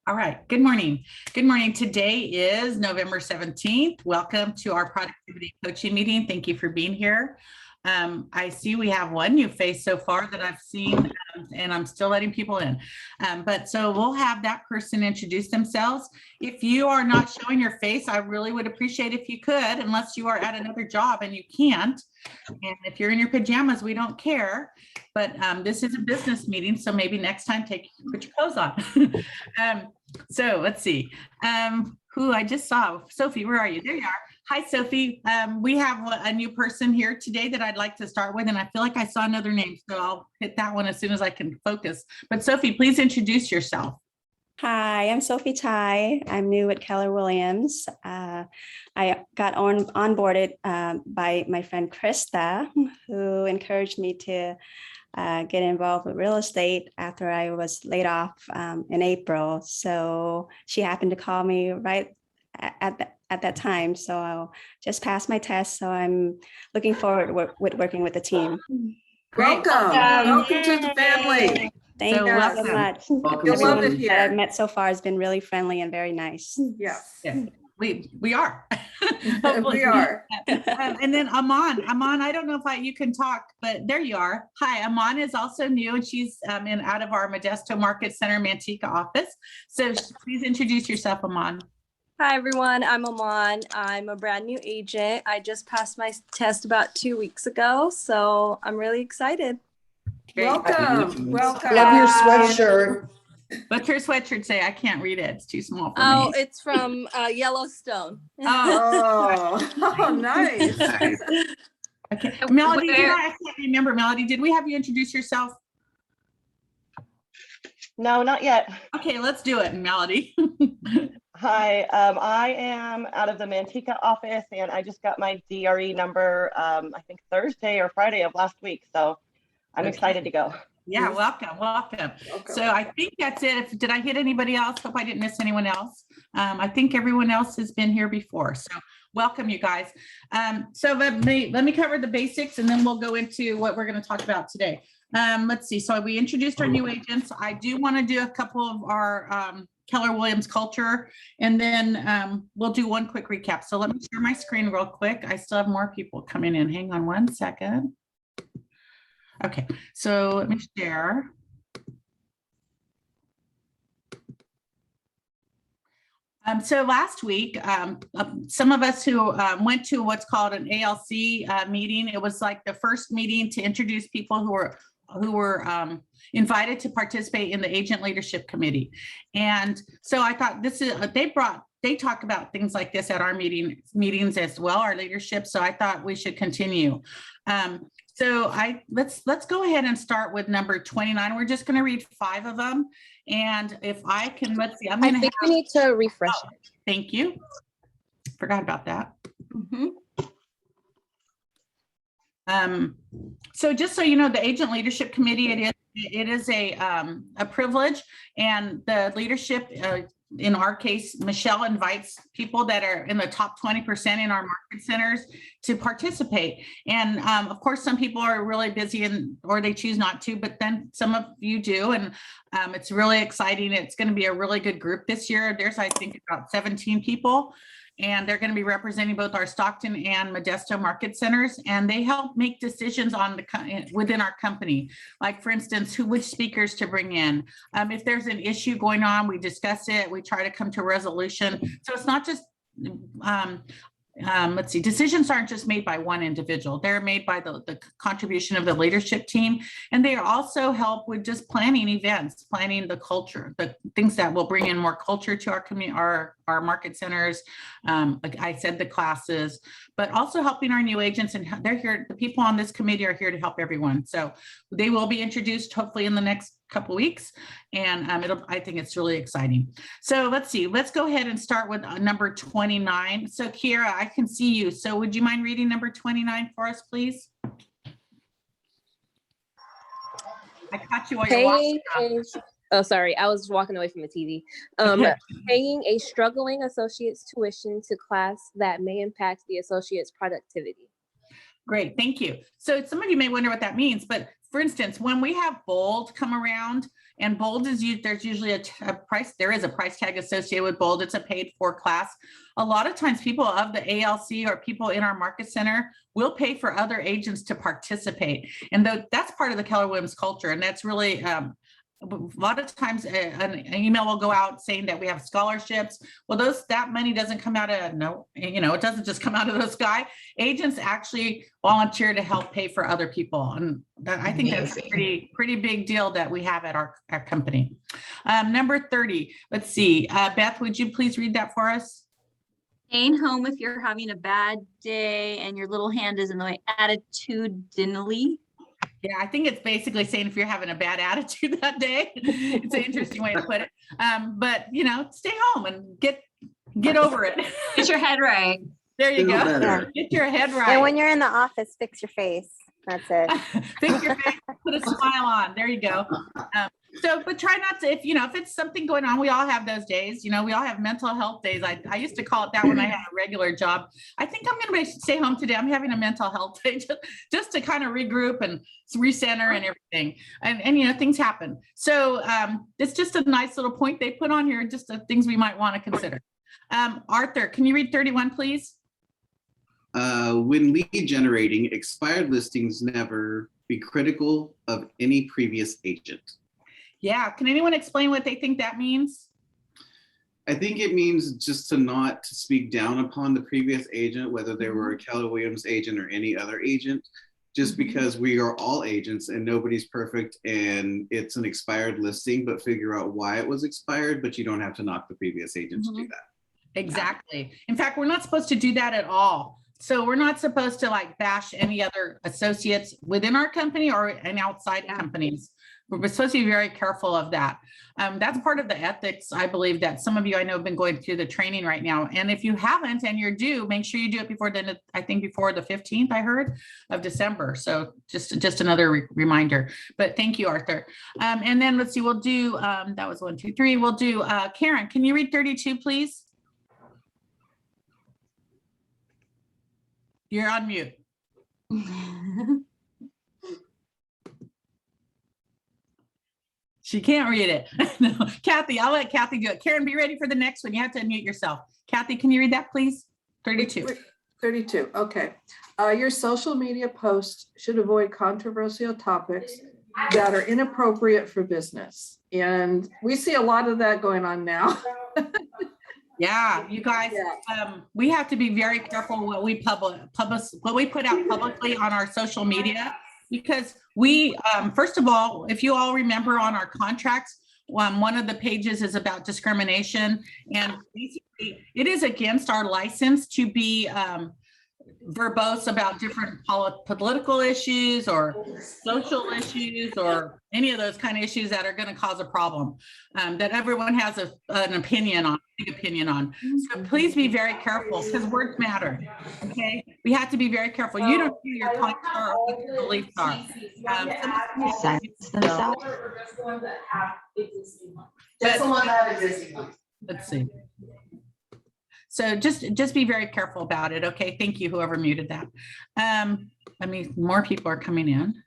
All right. Good morning. Good morning. Today is November 17th. Welcome to our productivity coaching meeting. Thank you for being here. I see we have one new face so far that I've seen, and I'm still letting people in. But so we'll have that person introduce themselves. If you are not showing your face, I really would appreciate if you could, unless you are at another job and you can't. And if you're in your pajamas, we don't care. But this is a business meeting, so maybe next time put your clothes on. So let's see. Who I just saw, Sophie, where are you? There you are. Hi, Sophie. We have a new person here today that I'd like to start with, and I feel like I saw another name, so I'll hit that one as soon as I can focus. But Sophie, please introduce yourself. Hi, I'm Sophie Tai. I'm new at Keller Williams. I got onboarded by my friend Krista, who encouraged me to get involved with real estate after I was laid off in April. So she happened to call me right at that time. So I'll just pass my test. So I'm looking forward with working with the team. Welcome to the family. Thank you so much. You'll love it here. That I've met so far has been really friendly and very nice. Yes. We are. We are. And then Aman, I don't know if you can talk, but there you are. Hi, Aman is also new, and she's out of our Modesto Market Center Manteca office. So please introduce yourself, Aman. Hi, everyone. I'm Aman. I'm a brand new agent. I just passed my test about 2 weeks ago, so I'm really excited. Great. Welcome. Love your sweatshirt. What's your sweatshirt say? I can't read it. It's too small for me. Oh, it's from Yellowstone. Oh, nice. Okay. Melody, I can't remember. Melody, did we have you introduce yourself? No, not yet. Okay, let's do it, Melody. Hi, I am out of the Manteca office, and I just got my DRE number, I think Thursday or Friday of last week. So I'm excited to go. Yeah, welcome. So I think that's it. Did I hit anybody else? Hope I didn't miss anyone else. I think everyone else has been here before. So welcome, you guys. So let me cover the basics, and then we'll go into what we're going to talk about today. Let's see. So we introduced our new agents. I do want to do a couple of our Keller Williams culture, and then we'll do one quick recap. So let me share my screen real quick. I still have more people coming in. Hang on one second. Okay, so let me share. So last week, some of us who went to what's called an ALC meeting, it was like the first meeting to introduce people who were invited to participate in the Agent Leadership Committee. And so I thought they talk about things like this at our meetings as well, our leadership. So I thought we should continue. So let's go ahead and start with number 29. We're just going to read 5 of them. And if I can, let's see, I think we need to refresh it. Thank you. Forgot about that. So just so you know, the Agent Leadership Committee, it is a privilege, and the leadership, in our case, Michele invites people that are in the top 20% in our market centers to participate. And of course, some people are really busy or they choose not to, but then some of you do. And it's really exciting. It's going to be a really good group this year. There's, I think, about 17 people. And they're going to be representing both our Stockton and Modesto market centers, and they help make decisions on within our company. Like, for instance, which speakers to bring in. If there's an issue going on, we discuss it. We try to come to a resolution. So it's not just let's see, decisions aren't just made by one individual. They're made by the contribution of the leadership team. And they also help with just planning events, planning the culture, the things that will bring in more culture to our community, our market centers. Like I said, the classes, but also helping our new agents. And they're here, the people on this committee are here to help everyone. So they will be introduced hopefully in the next couple of weeks. And I think it's really exciting. So let's see, let's go ahead and start with number 29. So Kiera, I can see you. So would you mind reading number 29 for us, please? I caught you while you're walking. Oh, sorry, I was walking away from the TV. Paying a struggling associate's tuition to class that may impact the associate's productivity. Great, thank you. So some of you may wonder what that means, but for instance, when we have bold come around, And bold is used, there's usually a price, there is a price tag associated with bold. It's a paid for class. A lot of times people of the ALC or people in our market center will pay for other agents to participate. And that's part of the Keller Williams culture. And that's really, a lot of times an email will go out saying that we have scholarships. Well, that money doesn't come out of it doesn't just come out of the sky. Agents actually volunteer to help pay for other people. And I think that's a pretty big deal that we have at our company. Number 30, let's see. Beth, would you please read that for us? Staying home if you're having a bad day and your little hand is in the way, attitudinally. Yeah, I think it's basically saying if you're having a bad attitude that day. It's an interesting way to put it. But stay home and get over it. Get your head right. There you Feel go. better. Get your head right. And when you're in the office, fix your face. That's it. Fix your face, put a smile on. There you go. But try not to, if it's something going on, we all have those days, we all have mental health days. I used to call it that when I had a regular job. I think I'm going to stay home today. I'm having a mental health day just to kind of regroup and recenter and everything. And things happen. So it's just a nice little point they put on here, just the things we might want to consider. Arthur, can you read 31, please? When lead generating, expired listings never be critical of any previous agent. Yeah, can anyone explain what they think that means? I think it means just to not speak down upon the previous agent, whether they were a Keller Williams agent or any other agent, just because we are all agents and nobody's perfect and it's an expired listing, but figure out why it was expired, but you don't have to knock the previous agent to do that. Exactly. In fact, we're not supposed to do that at all. So we're not supposed to bash any other associates within our company or in outside companies. We're supposed to be very careful of that. That's part of the ethics, I believe, that some of you I know have been going through the training right now. And if you haven't and you're due, make sure you do it before the 15th, I heard, of December. So just another reminder. But thank you, Arthur. And then let's see, we'll do, that was 1, 2, 3. We'll do, Karen, can you read 32, please? You're on mute. She can't read it. No, Kathy, I'll let Kathy do it. Karen, be ready for the next one. You have to unmute yourself. Kathy, can you read that, please? 32. 32, okay. Your social media posts should avoid controversial topics that are inappropriate for business. And we see a lot of that going on now. Yeah, you guys, we have to be very careful what we what we put out publicly on our social media, because we, first of all, if you all remember on our contracts, one of the pages is about discrimination, and basically it is against our license to be verbose about different political issues or social issues or any of those kind of issues that are going to cause a problem that everyone has an opinion on, big opinion on. So please be very careful, because words matter. Okay, we have to be very careful. You don't know your colleagues are or what your beliefs are. Let's see. So just be very careful about it. Okay, thank you, whoever muted that. I mean, more people are coming in.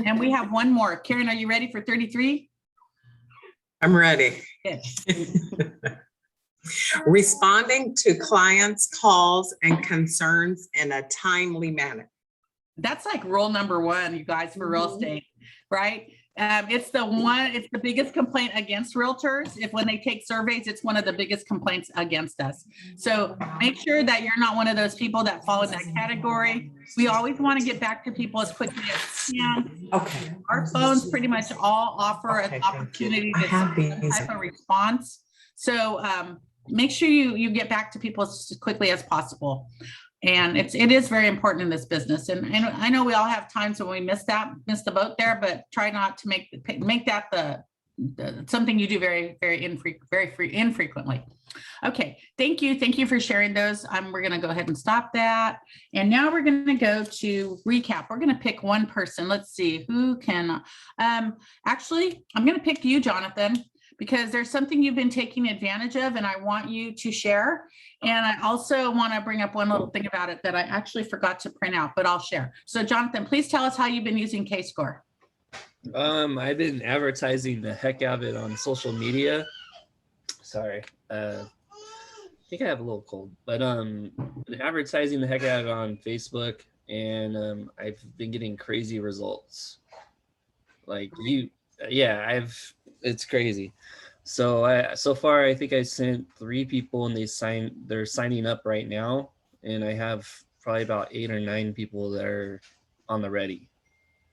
And we have one more. Karen, are you ready for 33? I'm ready. Yes. Responding to clients' calls and concerns in a timely manner. That's like rule number 1, you guys, for real estate, right? It's the biggest complaint against realtors. If when they take surveys, it's one of the biggest complaints against us. So make sure that you're not one of those people that fall in that category. We always want to get back to people as quickly as we can. Okay. Our phones pretty much all offer an opportunity to some type of response. So make sure you get back to people as quickly as possible. And it is very important in this business. And I know we all have times when we miss the boat there, but try not to make that the something you do very infrequently. Okay, thank you for sharing those. We're going to go ahead and stop that. And now we're going to go to recap. We're going to pick one person. Let's see who can. Actually, I'm going to pick you, Jonathan, because there's something you've been taking advantage of and I want you to share. And I also want to bring up one little thing about it that I actually forgot to print out, but I'll share. So Jonathan, please tell us how you've been using K-Score. I've been advertising the heck out of it on social media. Sorry. I think I have a little cold, but advertising the heck out of it on Facebook, and I've been getting crazy results. Like it's crazy. So so far I think I sent 3 people and they're signing up right now, and I have probably about 8 or 9 people that are on the ready.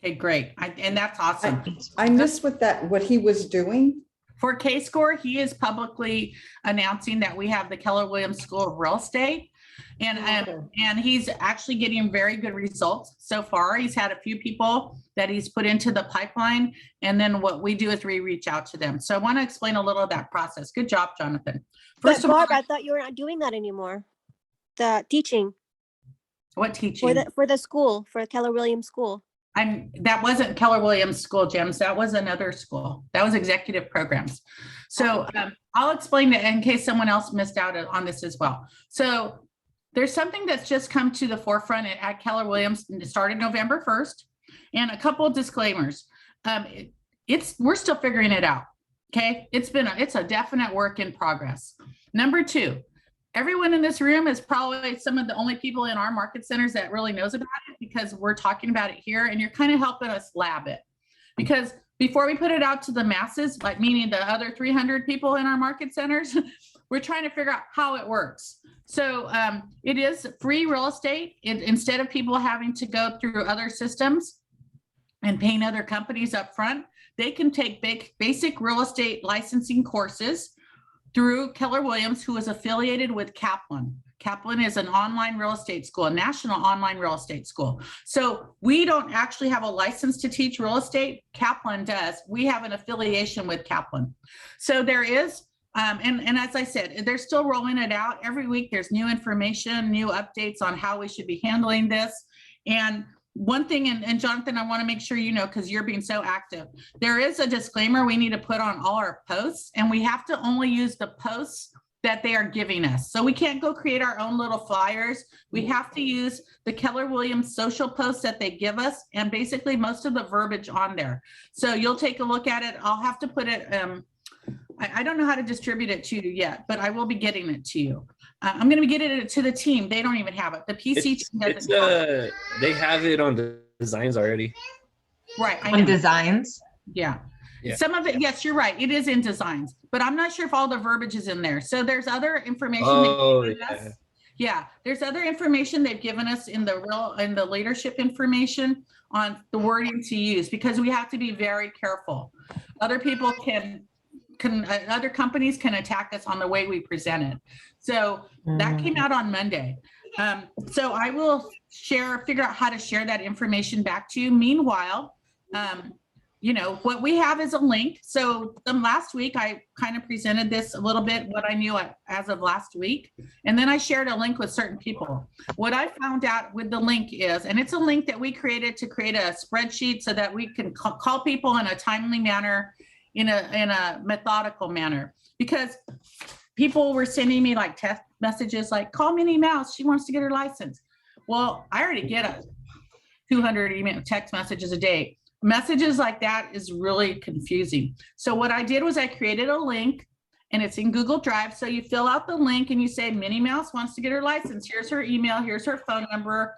Okay, great. And that's awesome. I missed what he was doing. For K-Score, he is publicly announcing that we have the Keller Williams School of Real Estate. And he's actually getting very good results so far. He's had a few people that he's put into the pipeline. And then what we do is we reach out to them. So I want to explain a little of that process. Good job, Jonathan. First of all, I thought you were not doing that anymore. The teaching. What teaching? For the school, for Keller Williams School. That wasn't Keller Williams School, James. That was another school. That was executive programs. So I'll explain it in case someone else missed out on this as well. So there's something that's just come to the forefront at Keller Williams. It started November 1st, and a couple of disclaimers. We're still figuring it out. Okay, it's a definite work in progress. Number 2. Everyone in this room is probably some of the only people in our market centers that really knows about it, because we're talking about it here and you're kind of helping us lab it. Because before we put it out to the masses, like meaning the other 300 people in our market centers, we're trying to figure out how it works. So it is free real estate. Instead of people having to go through other systems and paying other companies up front, they can take basic real estate licensing courses through Keller Williams, who is affiliated with Kaplan. Kaplan is an online real estate school, a national online real estate school. So we don't actually have a license to teach real estate. Kaplan does. We have an affiliation with Kaplan. So there is, and as I said, they're still rolling it out. Every week there's new information, new updates on how we should be handling this. And one thing, and Jonathan, I want to make sure you know, because you're being so active, there is a disclaimer we need to put on all our posts, and we have to only use the posts that they are giving us. So we can't go create our own little flyers. We have to use the Keller Williams social posts that they give us, and basically most of the verbiage on there. So you'll take a look at it. I'll have to put it, I don't know how to distribute it to you yet, but I will be getting it to you. I'm going to be getting it to the team. They don't even have it. The PC team doesn't have it. They have it on the designs already. Right. On designs? Yeah. Some of it, yes, you're right. It is in designs, but I'm not sure if all the verbiage is in there. So there's other information. There's other information they've given us in the leadership information on the wording to use, because we have to be very careful. Other people other companies can attack us on the way we present it. So that came out on Monday. So I will figure out how to share that information back to you. Meanwhile, what we have is a link. So last week, I kind of presented this a little bit, what I knew as of last week. And then I shared a link with certain people. What I found out with the link is, and it's a link that we created to create a spreadsheet so that we can call people in a timely manner, in a methodical manner, because people were sending me like text messages like, call Minnie Mouse, she wants to get her license. Well, I already get 200 text messages a day. Messages like that is really confusing. So what I did was I created a link, and it's in Google Drive. So you fill out the link and you say, Minnie Mouse wants to get her license. Here's her email. Here's her phone number.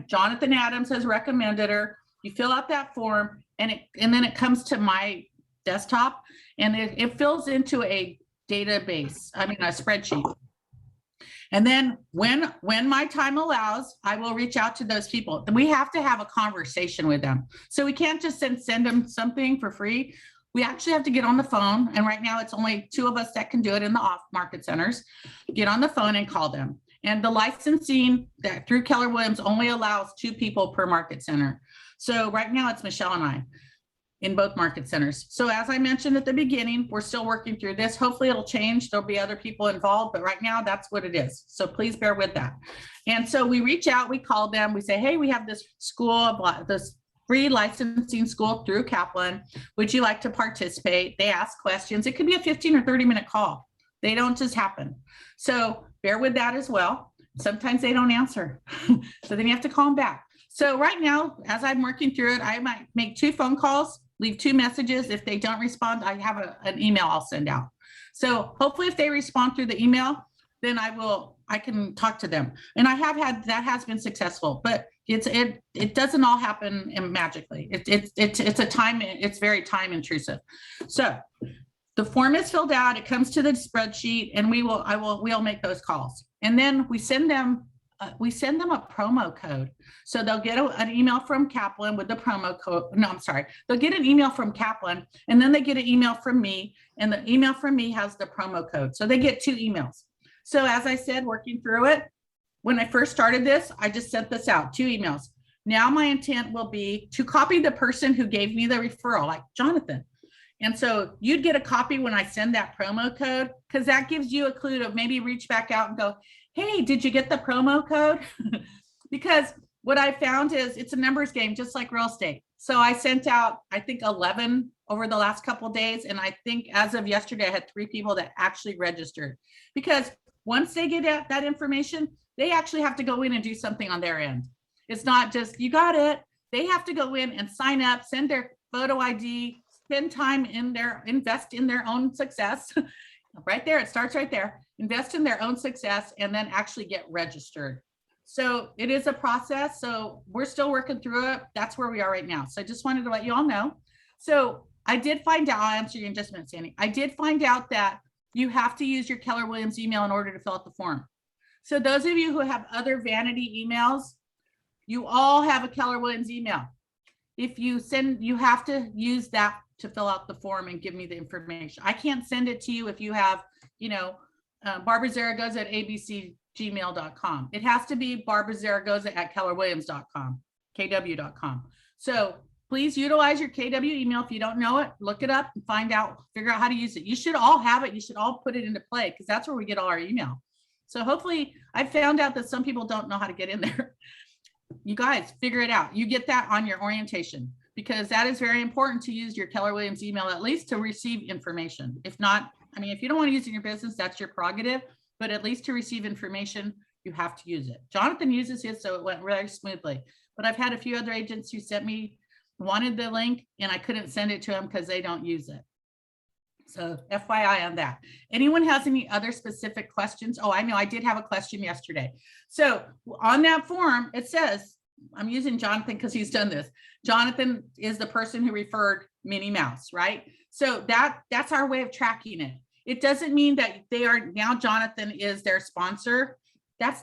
Jonathan Adams has recommended her. You fill out that form, and then it comes to my desktop, and it fills into a database, a spreadsheet. And then when my time allows, I will reach out to those people. We have to have a conversation with them. So we can't just send them something for free. We actually have to get on the phone. And right now it's only 2 of us that can do it in the off market centers. Get on the phone and call them. And the licensing that through Keller Williams only allows 2 people per market center. So right now it's Michele and I in both market centers. So as I mentioned at the beginning, we're still working through this. Hopefully it'll change. There'll be other people involved, but right now that's what it is. So please bear with that. And so we reach out, we call them, we say, hey, we have this school, this free licensing school through Kaplan. Would you like to participate? They ask questions. It could be a 15 or 30-minute call. They don't just happen. So bear with that as well. Sometimes they don't answer. So then you have to call them back. So right now, as I'm working through it, I might make 2 phone calls, leave 2 messages. If they don't respond, I have an email I'll send out. So hopefully if they respond through the email, then I can talk to them. And I have had, that has been successful, but it doesn't all happen magically. It's very time intrusive. So the form is filled out, it comes to the spreadsheet, and we'll make those calls. And then we send them a promo code. So they'll get an email from Kaplan with the promo code. No, I'm sorry. They'll get an email from Kaplan, and then they get an email from me, and the email from me has the promo code. So they get 2 emails. So as I said, working through it, when I first started this, I just sent this out, 2 emails. Now my intent will be to copy the person who gave me the referral, like Jonathan. And so you'd get a copy when I send that promo code, because that gives you a clue to maybe reach back out and go, hey, did you get the promo code? Because what I found is it's a numbers game, just like real estate. So I sent out, I think 11 over the last couple of days. And I think as of yesterday, I had 3 people that actually registered, because once they get that information, they actually have to go in and do something on their end. It's not just, you got it. They have to go in and sign up, send their photo ID, spend time invest in their own success. Right there, it starts right there. Invest in their own success and then actually get registered. So it is a process. So we're still working through it. That's where we are right now. So I just wanted to let you all know. So I did find out, I'll answer you in just a minute, Sandy. I did find out that you have to use your Keller Williams email in order to fill out the form. So those of you who have other vanity emails, you all have a Keller Williams email. If you send, you have to use that to fill out the form and give me the information. I can't send it to you if you have, Barbara Zaragoza at abcgmail.com. It has to be Barbara Zaragoza at kellerwilliams.com, kw.com. So please utilize your KW email. If you don't know it, look it up and figure out how to use it. You should all have it. You should all put it into play, because that's where we get all our email. So hopefully I found out that some people don't know how to get in there. You guys figure it out. You get that on your orientation, because that is very important to use your Keller Williams email, at least to receive information. If not, if you don't want to use it in your business, that's your prerogative, but at least to receive information, you have to use it. Jonathan uses his, so it went really smoothly. But I've had a few other agents who wanted the link, and I couldn't send it to them because they don't use it. So FYI on that. Anyone has any other specific questions? Oh, I know I did have a question yesterday. So on that form, it says, I'm using Jonathan because he's done this. Jonathan is the person who referred Minnie Mouse, right? So that's our way of tracking it. It doesn't mean that Jonathan is their sponsor.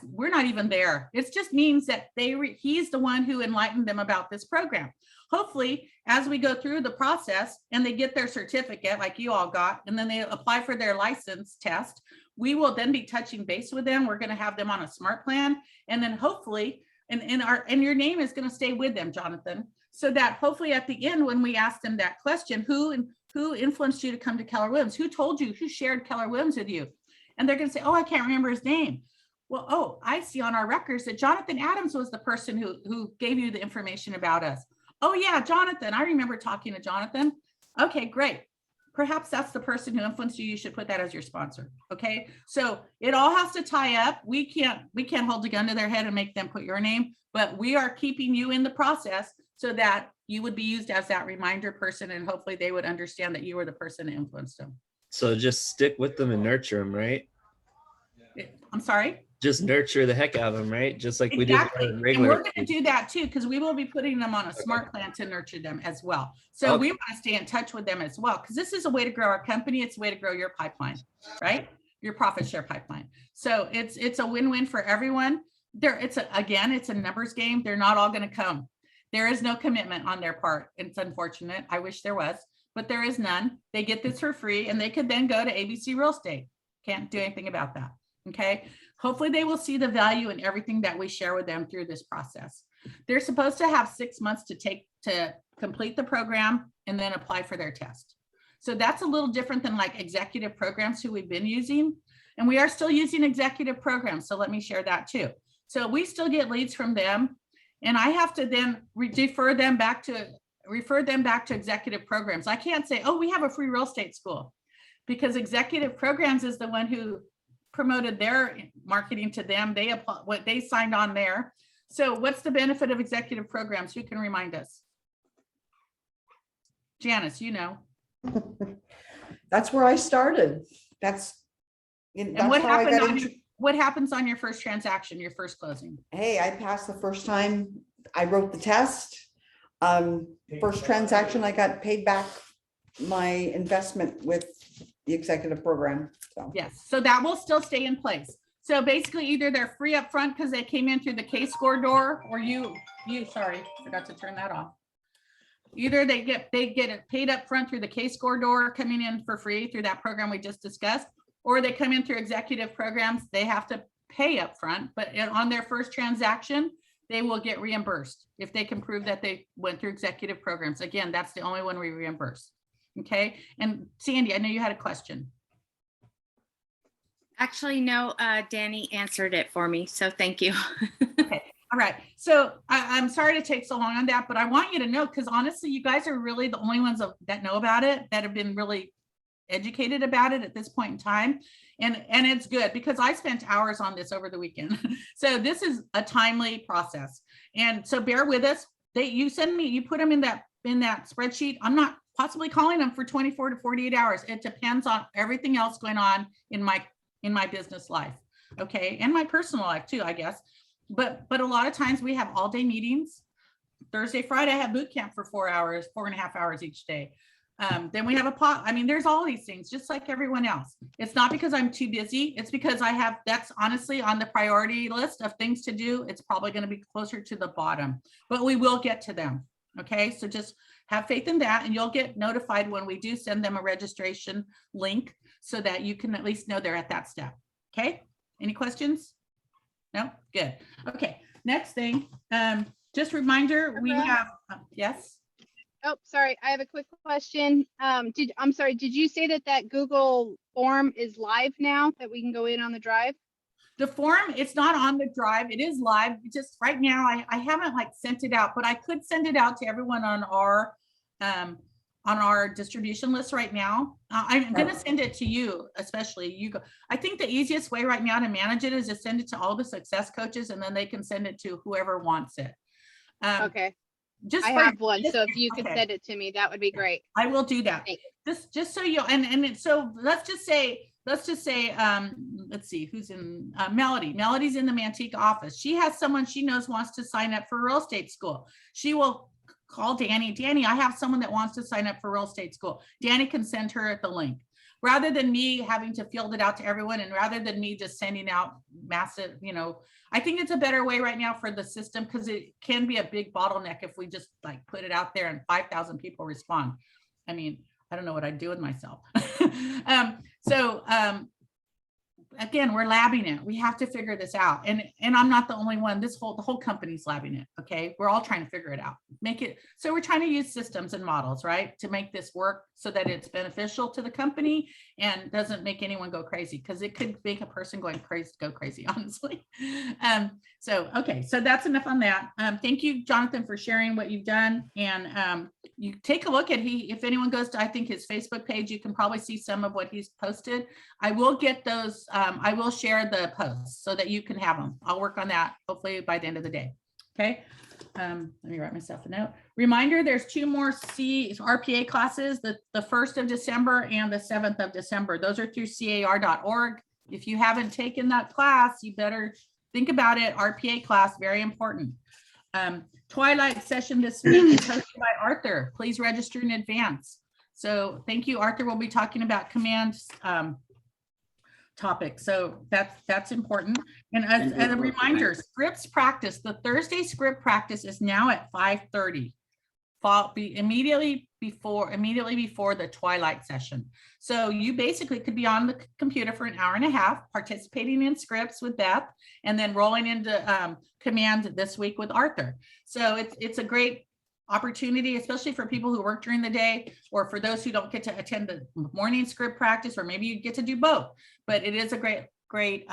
We're not even there. It just means that he's the one who enlightened them about this program. Hopefully, as we go through the process and they get their certificate like you all got, and then they apply for their license test, we will then be touching base with them. We're going to have them on a smart plan. And then hopefully, and your name is going to stay with them, Jonathan, so that hopefully at the end, when we ask them that question, who influenced you to come to Keller Williams? Who told you? Who shared Keller Williams with you? And they're going to say, oh, I can't remember his name. Well, oh, I see on our records that Jonathan Adams was the person who gave you the information about us. Oh yeah, Jonathan, I remember talking to Jonathan. Okay, great. Perhaps that's the person who influenced you. You should put that as your sponsor. Okay, so it all has to tie up. We can't hold a gun to their head and make them put your name, but we are keeping you in the process so that you would be used as that reminder person, and hopefully they would understand that you were the person that influenced them. So just stick with them and nurture them, right? I'm sorry? Just nurture the heck out of them, right? Just like exactly. We did. And we're going to do that too, because we will be putting them on a smart plan to nurture them as well. So we want to stay in touch with them as well, because this is a way to grow our company. It's a way to grow your pipeline, right? Your profit share pipeline. So it's a win-win for everyone. It's a numbers game. They're not all going to come. There is no commitment on their part. It's unfortunate. I wish there was, but there is none. They get this for free, and they could then go to ABC Real Estate. Can't do anything about that. Okay. Hopefully they will see the value in everything that we share with them through this process. They're supposed to have 6 months to complete the program and then apply for their test. So that's a little different than like executive programs who we've been using. And we are still using executive programs. So let me share that too. So we still get leads from them, and I have to then refer them back to executive programs. I can't say, oh, we have a free real estate school, because executive programs is the one who promoted their marketing to them. They signed on there. So what's the benefit of executive programs? Who can remind us? Janice, you know. That's where I started. That's And that's what how I happened got on into. what happens on your first transaction, your first closing? Hey, I passed the first time. I wrote the test. First transaction, I got paid back my investment with the executive program. So Yes, so that will still stay in place. So basically either they're free up front because they came in through the K-score door, or sorry, forgot to turn that off. Either they get it paid up front through the K-score door coming in for free through that program we just discussed, or they come in through executive programs, they have to pay up front, but on their first transaction, they will get reimbursed if they can prove that they went through executive programs. Again, that's the only one we reimburse. Okay, and Sandy, I know you had a question. Actually, no, Danny answered it for me, so thank you. Okay, all right. So I'm sorry to take so long on that, but I want you to know, because honestly, you guys are really the only ones that know about it, that have been really educated about it at this point in time. And it's good because I spent hours on this over the weekend. So this is a timely process. And so bear with us. You put them in that spreadsheet. I'm not possibly calling them for 24 to 48 hours. It depends on everything else going on in my business life. Okay. And my personal life too, I guess. But a lot of times we have all day meetings. Thursday, Friday, I have boot camp for 4.5 hours each day. Then we have there's all these things, just like everyone else. It's not because I'm too busy. It's because that's honestly on the priority list of things to do. It's probably going to be closer to the bottom, but we will get to them. Okay. So just have faith in that, and you'll get notified when we do send them a registration link so that you can at least know they're at that step. Okay. Any questions? No? Good. Okay. Next thing, just reminder, we have, yes. Oh, sorry. I have a quick question. Did you say that Google form is live now, that we can go in on the drive? The form, it's not on the drive. It is live. Just right now, I haven't sent it out, but I could send it out to everyone on our distribution list right now. I'm going to send it to you, especially I think the easiest way right now to manage it is to send it to all the success coaches, and then they can send it to whoever wants it. Okay. I have one, so if you could send it to me, that would be great. I will do that. Just so you so let's just say let's see who's in Melody. Melody's in the Manteca office. She has someone she knows wants to sign up for real estate school. She will call Danny. Danny, I have someone that wants to sign up for real estate school. Danny can send her the link. Rather than me having to field it out to everyone, and rather than me just sending out massive, I think it's a better way right now for the system, because it can be a big bottleneck if we just put it out there and 5,000 people respond. I mean, I don't know what I'd do with myself. Again, we're labbing it. We have to figure this out. And I'm not the only one. The whole company's labbing it. Okay. We're all trying to figure it out. So we're trying to use systems and models, right, to make this work so that it's beneficial to the company and doesn't make anyone go crazy, because it could make a person go crazy, honestly. Okay. So that's enough on that. Thank you, Jonathan, for sharing what you've done. And you take a look at if anyone goes to, I think, his Facebook page, you can probably see some of what he's posted. I will get those. I will share the posts so that you can have them. I'll work on that hopefully by the end of the day. Okay. Let me write myself a note. Reminder, there's 2 more RPA classes, the 1st of December and the 7th of December. Those are through car.org. If you haven't taken that class, you better think about it. RPA class, very important. Twilight session this week is hosted by Arthur. Please register in advance. So thank you. Arthur will be talking about command topic. So that's important. And as a reminder, scripts practice, the Thursday script practice is now at 5:30. Immediately before the twilight session. So you basically could be on the computer for an hour and a half, participating in scripts with Beth, and then rolling into command this week with Arthur. So it's a great opportunity, especially for people who work during the day, or for those who don't get to attend the morning script practice, or maybe you get to do both. But it is a great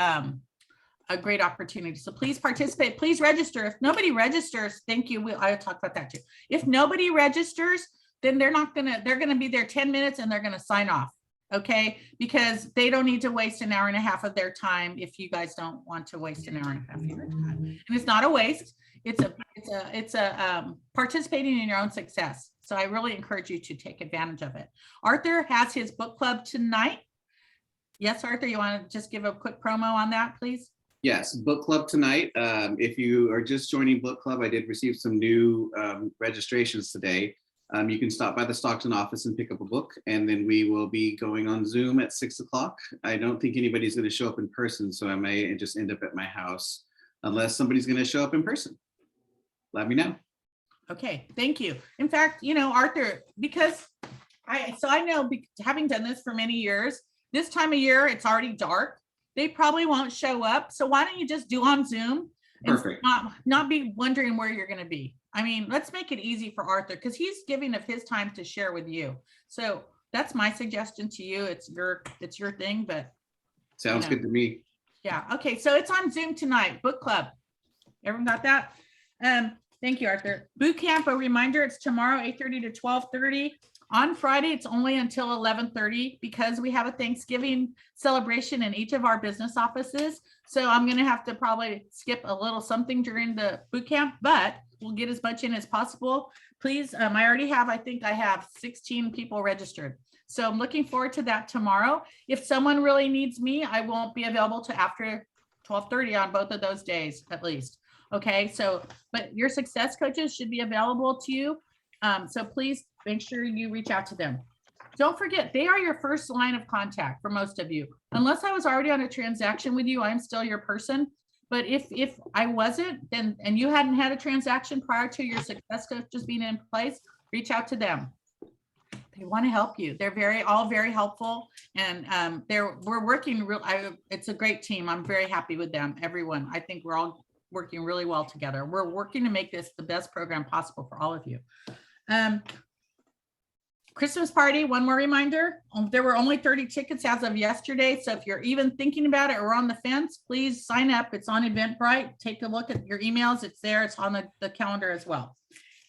opportunity. So please participate. Please register. If nobody registers, thank you. I'll talk about that too. If nobody registers, then they're going to be there 10 minutes and they're going to sign off. okay? Because they don't need to waste an hour and a half of their time if you guys don't want to waste an hour and a half of your time. And it's not a waste. It's a participating in your own success. So I really encourage you to take advantage of it. Arthur has his book club tonight. Yes, Arthur, you want to just give a quick promo on that, please? Yes, book club tonight. If you are just joining book club, I did receive some new registrations today. You can stop by the Stockton office and pick up a book, and then we will be going on Zoom at 6 o'clock. I don't think anybody's going to show up in person, so I may just end up at my house unless somebody's going to show up in person. Let me know. Okay, thank you. In fact, you know, Arthur, because I know having done this for many years, this time of year, it's already dark. They probably won't show up. So why don't you just do on Zoom? Perfect. Not be wondering where you're going to be. I mean, let's make it easy for Arthur because he's giving of his time to share with you. So that's my suggestion to you. It's your thing, but sounds good to me. Yeah. Okay. So it's on Zoom tonight. Book club. Everyone got that? Thank you, Arthur. Boot camp. A reminder: it's tomorrow, 8:30 to 12:30. On Friday, it's only until 11:30 because we have a Thanksgiving celebration in each of our business offices. So I'm going to have to probably skip a little something during the boot camp, but we'll get as much in as possible. Please, I think I have 16 people registered. So I'm looking forward to that tomorrow. If someone really needs me, I won't be available to after 12:30 on both of those days, at least. Okay, so, but your success coaches should be available to you. So please make sure you reach out to them. Don't forget, they are your first line of contact for most of you. Unless I was already on a transaction with you, I'm still your person. But if I wasn't, then and you hadn't had a transaction prior to your success coaches being in place, reach out to them. They want to help you. They're all very helpful, and we're working it's a great team. I'm very happy with them. Everyone, I think we're all working really well together. We're working to make this the best program possible for all of you. Christmas party, one more reminder. There were only 30 tickets as of yesterday. So if you're even thinking about it or on the fence, please sign up. It's on Eventbrite. Take a look at your emails. It's there. It's on the calendar as well.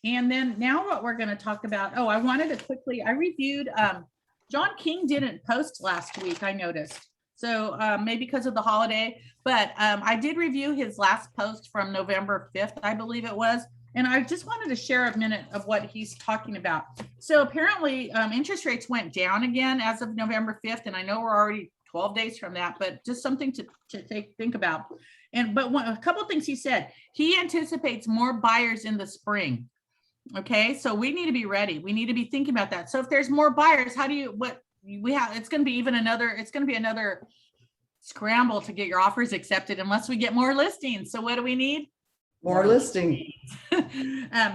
And then now what we're going to talk about. Oh, I wanted to quickly, I reviewed, John King didn't post last week, I noticed. So maybe because of the holiday, but I did review his last post from November 5th, I believe it was. And I just wanted to share a minute of what he's talking about. So apparently interest rates went down again as of November 5th. And I know we're already 12 days from that, but just something to think about. But a couple of things he said, he anticipates more buyers in the spring. Okay, so we need to be ready. We need to be thinking about that. So if there's more buyers, it's going to be another scramble to get your offers accepted unless we get more listings. So what do we need? More listing.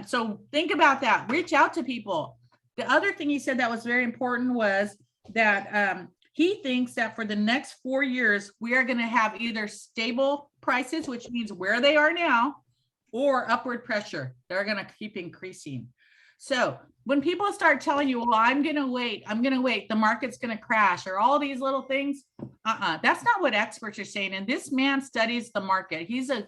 So think about that. Reach out to people. The other thing he said that was very important was that he thinks that for the next 4 years, we are going to have either stable prices, which means where they are now, or upward pressure. They're going to keep increasing. So when people start telling you, well, I'm going to wait, the market's going to crash, or all these little things, that's not what experts are saying. And this man studies the market. He's a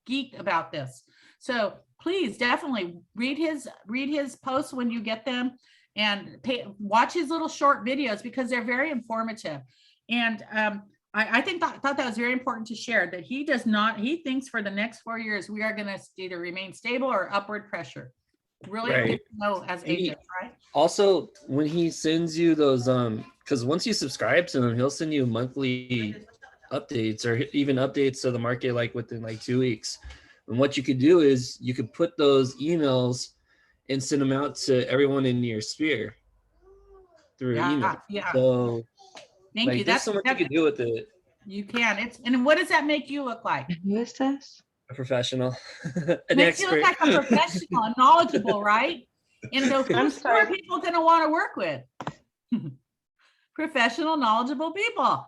geek about this. So please definitely read his posts when you get them, and watch his little short videos because they're very informative. And I thought that was very important to share, that he thinks for the next 4 years, we are going to either remain stable or upward pressure. Really good to know as agents, right? Also, when he sends you those, because once you subscribe to him, he'll send you monthly updates or even updates to the market like within like 2 weeks. And what you could do is you could put those emails and send them out to everyone in your sphere through email. Yeah. So thank you. There's so much you can do with it. You can. And what does that make you look like? Who is this? A professional, an makes expert. You look like a professional and knowledgeable, right? And so who are people going to want to work with? Professional, knowledgeable people.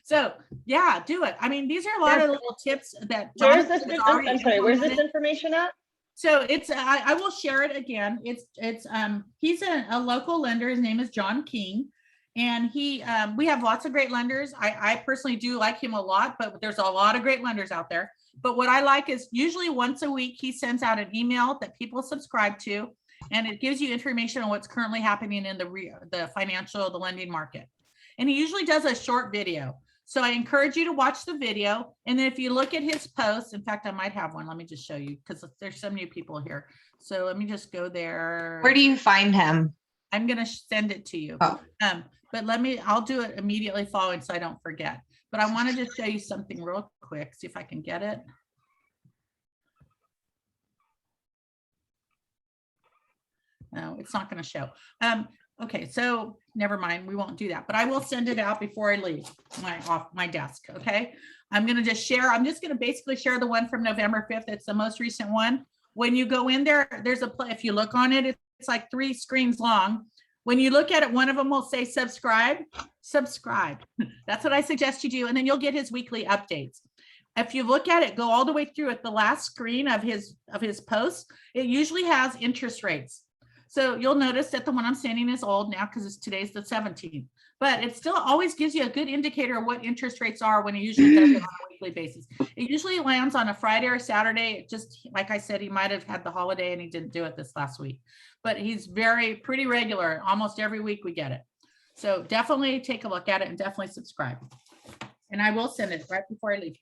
So yeah, do it. I mean, these are a lot of little tips that where's this information at? So it's I will share it again. It's he's a local lender. His name is John King, and we have lots of great lenders. I personally do like him a lot, but there's a lot of great lenders out there. But what I like is usually once a week he sends out an email that people subscribe to, and it gives you information on what's currently happening in the lending market. And he usually does a short video. So I encourage you to watch the video. And then if you look at his posts, in fact, I might have one. Let me just show you because there's some new people here. So let me just go there. Where do you find him? I'm going to send it to you. Oh. But I'll do it immediately following so I don't forget. But I want to just show you something real quick. See if I can get it. No, it's not going to show. Okay, so never mind. We won't do that, but I will send it out before I leave off my desk. Okay, I'm going to just share. I'm just going to basically share the one from November 5th. It's the most recent one. When you go in there, there's a play. If you look on it, it's like 3 screens long. When you look at it, one of them will say subscribe. That's what I suggest you do, and then you'll get his weekly updates. If you look at it, go all the way through at the last screen of his posts. It usually has interest rates. So you'll notice that the one I'm sending is old now because today's the 17th, but it still always gives you a good indicator of what interest rates are when it usually does it on a weekly basis. It usually lands on a Friday or Saturday. It just, like I said, he might have had the holiday and he didn't do it this last week, but he's pretty regular. Almost every week we get it. So definitely take a look at it and definitely subscribe. And I will send it right before I leave.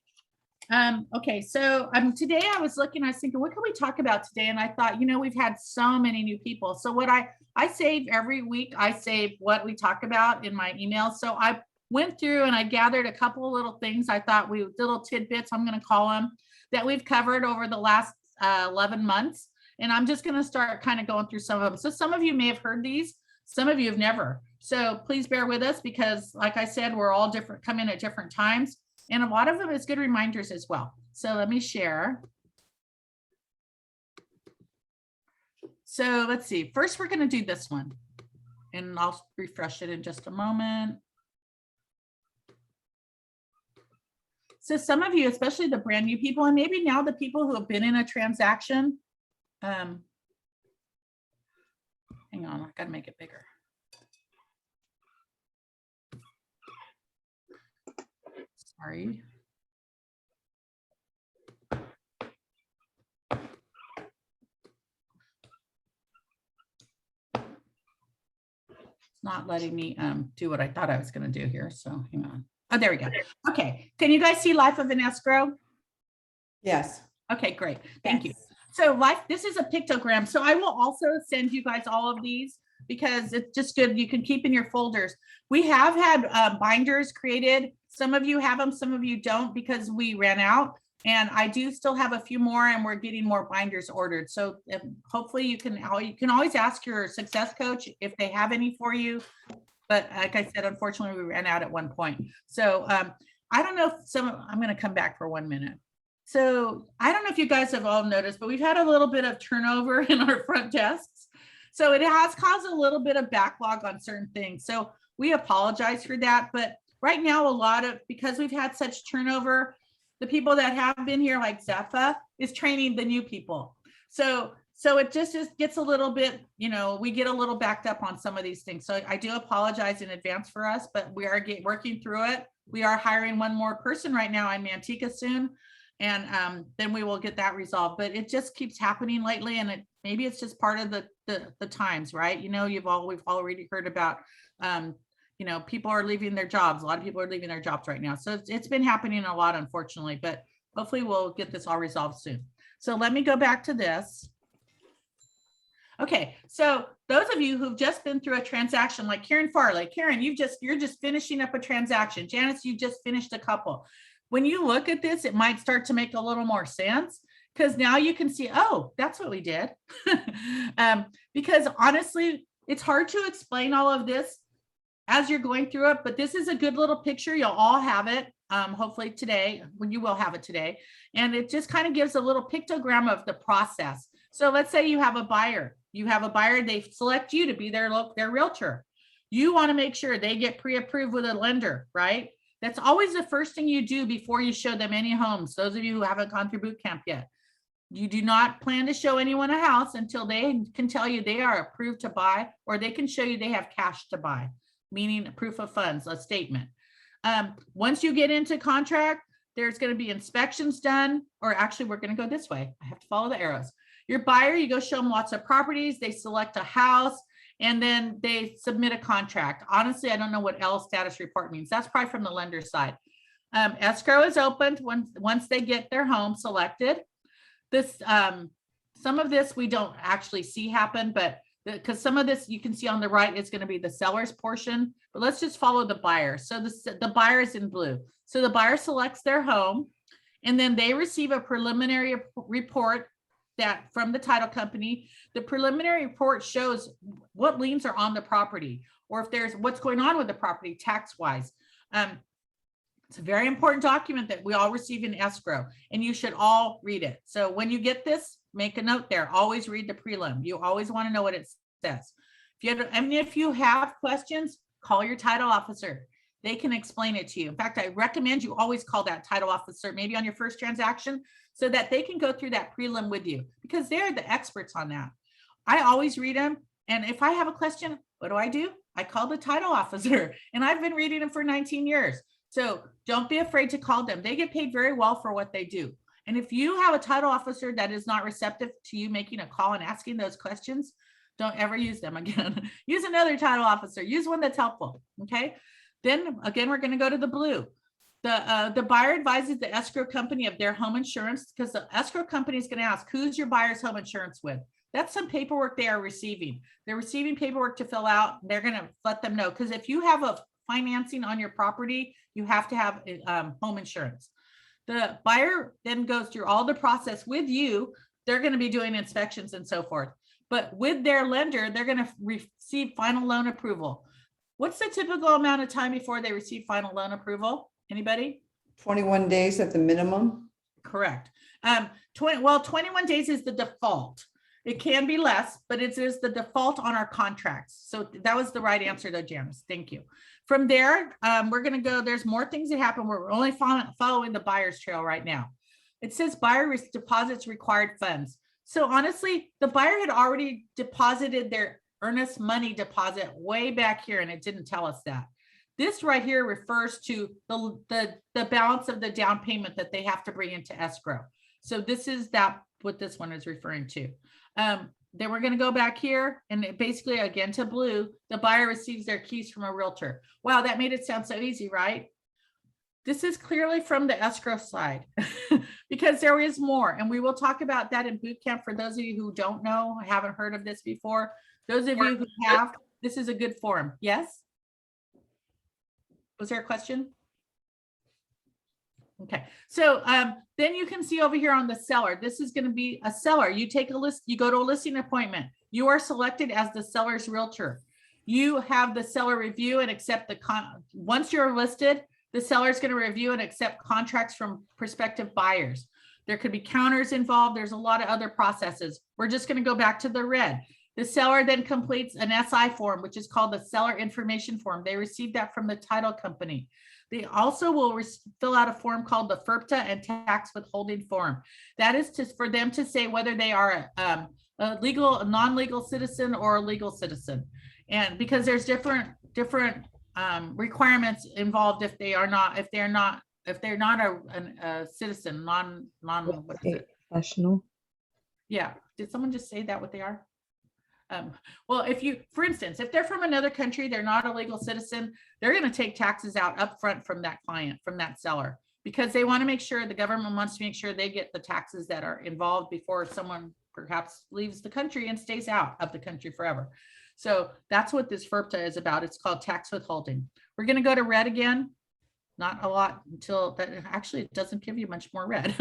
Okay, so today I was thinking, what can we talk about today? And I thought, we've had so many new people. So what I save every week, I save what we talk about in my emails. So I went through and I gathered a couple of little things I thought little tidbits, I'm going to call them, that we've covered over the last 11 months. And I'm just going to start kind of going through some of them. So some of you may have heard these, some of you have never. So please bear with us because like I said, we're all come in at different times. And a lot of them is good reminders as well. So let me share. So let's see. First, we're going to do this one. And I'll refresh it in just a moment. So some of you, especially the brand new people, and maybe now the people who have been in a transaction. Hang on, I got to make it bigger. Sorry. It's not letting me do what I thought I was going to do here. So hang on. Oh, there we go. Okay. Can you guys see Life of an Escrow? Yes. Okay, great. Thank you. So this is a pictogram. So I will also send you guys all of these because it's just good. You can keep in your folders. We have had binders created. Some of you have them, some of you don't because we ran out. And I do still have a few more and we're getting more binders ordered. So hopefully you can always ask your success coach if they have any for you. But like I said, unfortunately, we ran out at one point. So I don't know if I'm going to come back for 1 minute. So I don't know if you guys have all noticed, but we've had a little bit of turnover in our front desks. So it has caused a little bit of backlog on certain things. So we apologize for that. But right now, because we've had such turnover, the people that have been here, like Zepha, is training the new people. So it just gets a little bit, we get a little backed up on some of these things. So I do apologize in advance for us, but we are working through it. We are hiring one more person right now in Manteca soon. And then we will get that resolved. But it just keeps happening lately. And maybe it's just part of the times, right? We've already heard about, people are leaving their jobs. A lot of people are leaving their jobs right now. So it's been happening a lot, unfortunately, but hopefully we'll get this all resolved soon. So let me go back to this. Okay, so those of you who've just been through a transaction like Karen Farley, Karen, you're just finishing up a transaction. Janice, you just finished a couple. When you look at this, it might start to make a little more sense because now you can see, oh, that's what we did. Because honestly, it's hard to explain all of this as you're going through it, but this is a good little picture. You'll all have it, hopefully today, when you will have it today. And it just kind of gives a little pictogram of the process. So let's say you have a buyer. They select you to be their realtor. You want to make sure they get pre-approved with a lender, right? That's always the first thing you do before you show them any homes. Those of you who haven't gone through boot camp yet, you do not plan to show anyone a house until they can tell you they are approved to buy, or they can show you they have cash to buy, meaning proof of funds, a statement. Once you get into contract, there's going to be inspections done, or actually we're going to go this way. I have to follow the arrows. Your buyer, you go show them lots of properties, they select a house, and then they submit a contract. Honestly, I don't know what L status report means. That's probably from the lender side. Escrow is opened once they get their home selected. This, some of this we don't actually see happen, but because some of this you can see on the right is going to be the seller's portion, but let's just follow the buyer. So the buyer is in blue. So the buyer selects their home, and then they receive a preliminary report that from the title company. The preliminary report shows what liens are on the property, or if there's what's going on with the property tax wise. It's a very important document that we all receive in escrow, and you should all read it. So when you get this, make a note there. Always read the prelim. You always want to know what it says. If you have questions, call your title officer. They can explain it to you. In fact, I recommend you always call that title officer, maybe on your first transaction, so that they can go through that prelim with you, because they're the experts on that. I always read them. And if I have a question, what do? I call the title officer, and I've been reading them for 19 years. So don't be afraid to call them. They get paid very well for what they do. And if you have a title officer that is not receptive to you making a call and asking those questions, don't ever use them again. Use another title officer. Use one that's helpful. Okay. Then again, we're going to go to the blue. The buyer advises the escrow company of their home insurance, because the escrow company is going to ask, who's your buyer's home insurance with? That's some paperwork they are receiving. They're receiving paperwork to fill out. They're going to let them know, because if you have a financing on your property, you have to have home insurance. The buyer then goes through all the process with you. They're going to be doing inspections and so forth. But with their lender, they're going to receive final loan approval. What's the typical amount of time before they receive final loan approval? Anybody? 21 days at the minimum. Correct. 21 days is the default. It can be less, but it is the default on our contracts. So that was the right answer though, Janice. Thank you. From there, we're going to go, there's more things that happen. We're only following the buyer's trail right now. It says buyer deposits required funds. So honestly, the buyer had already deposited their earnest money deposit way back here, and it didn't tell us that. This right here refers to the balance of the down payment that they have to bring into escrow. So this is what this one is referring to. Then we're going to go back here, and basically again to blue, the buyer receives their keys from a realtor. Wow, that made it sound so easy, right? This is clearly from the escrow side because there is more, and we will talk about that in boot camp. For those of you who don't know, haven't heard of this before, those of you who have, this is a good forum. Yes? Was there a question? Okay, so then you can see over here on the seller, this is going to be a seller. You take a list, you go to a listing appointment. You are selected as the seller's realtor. You have the seller review and accept once you're listed, the seller is going to review and accept contracts from prospective buyers. There could be counters involved. There's a lot of other processes. We're just going to go back to the red. The seller then completes an SI form, which is called the seller information form. They receive that from the title company. They also will fill out a form called the FERPTA and tax withholding form. That is for them to say whether they are a non-legal citizen or a legal citizen. And because there's different requirements involved if they're not a citizen, professional. Yeah. Did someone just say that what they are? Well, for instance, if they're from another country, they're not a legal citizen, they're going to take taxes out upfront from that client, from that seller, because they want to make sure, the government wants to make sure they get the taxes that are involved before someone perhaps leaves the country and stays out of the country forever. So that's what this FERPTA is about. It's called tax withholding. We're going to go to red again. Not a lot until that, actually it doesn't give you much more red.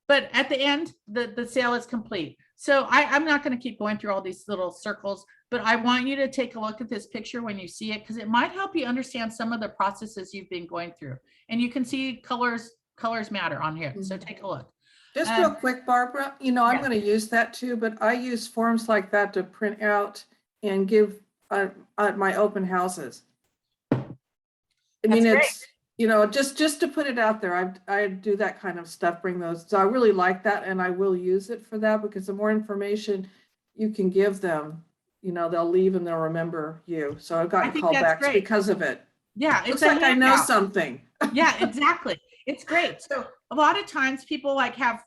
But at the end, the sale is complete. So I'm not going to keep going through all these little circles, but I want you to take a look at this picture when you see it, because it might help you understand some of the processes you've been going through. And you can see colors matter on here. So take a look. Just real quick, Barbara, I'm going to use that too, but I use forms like that to print out and give at my open houses. I mean, it's, just to put it out there, I do that kind of stuff, bring those. So I really like that, and I will use it for that, because the more information you can give them, they'll leave and they'll remember you. So I've gotten callbacks because of it. Yeah. It's like I know something. Yeah, exactly. It's great. So a lot of times people have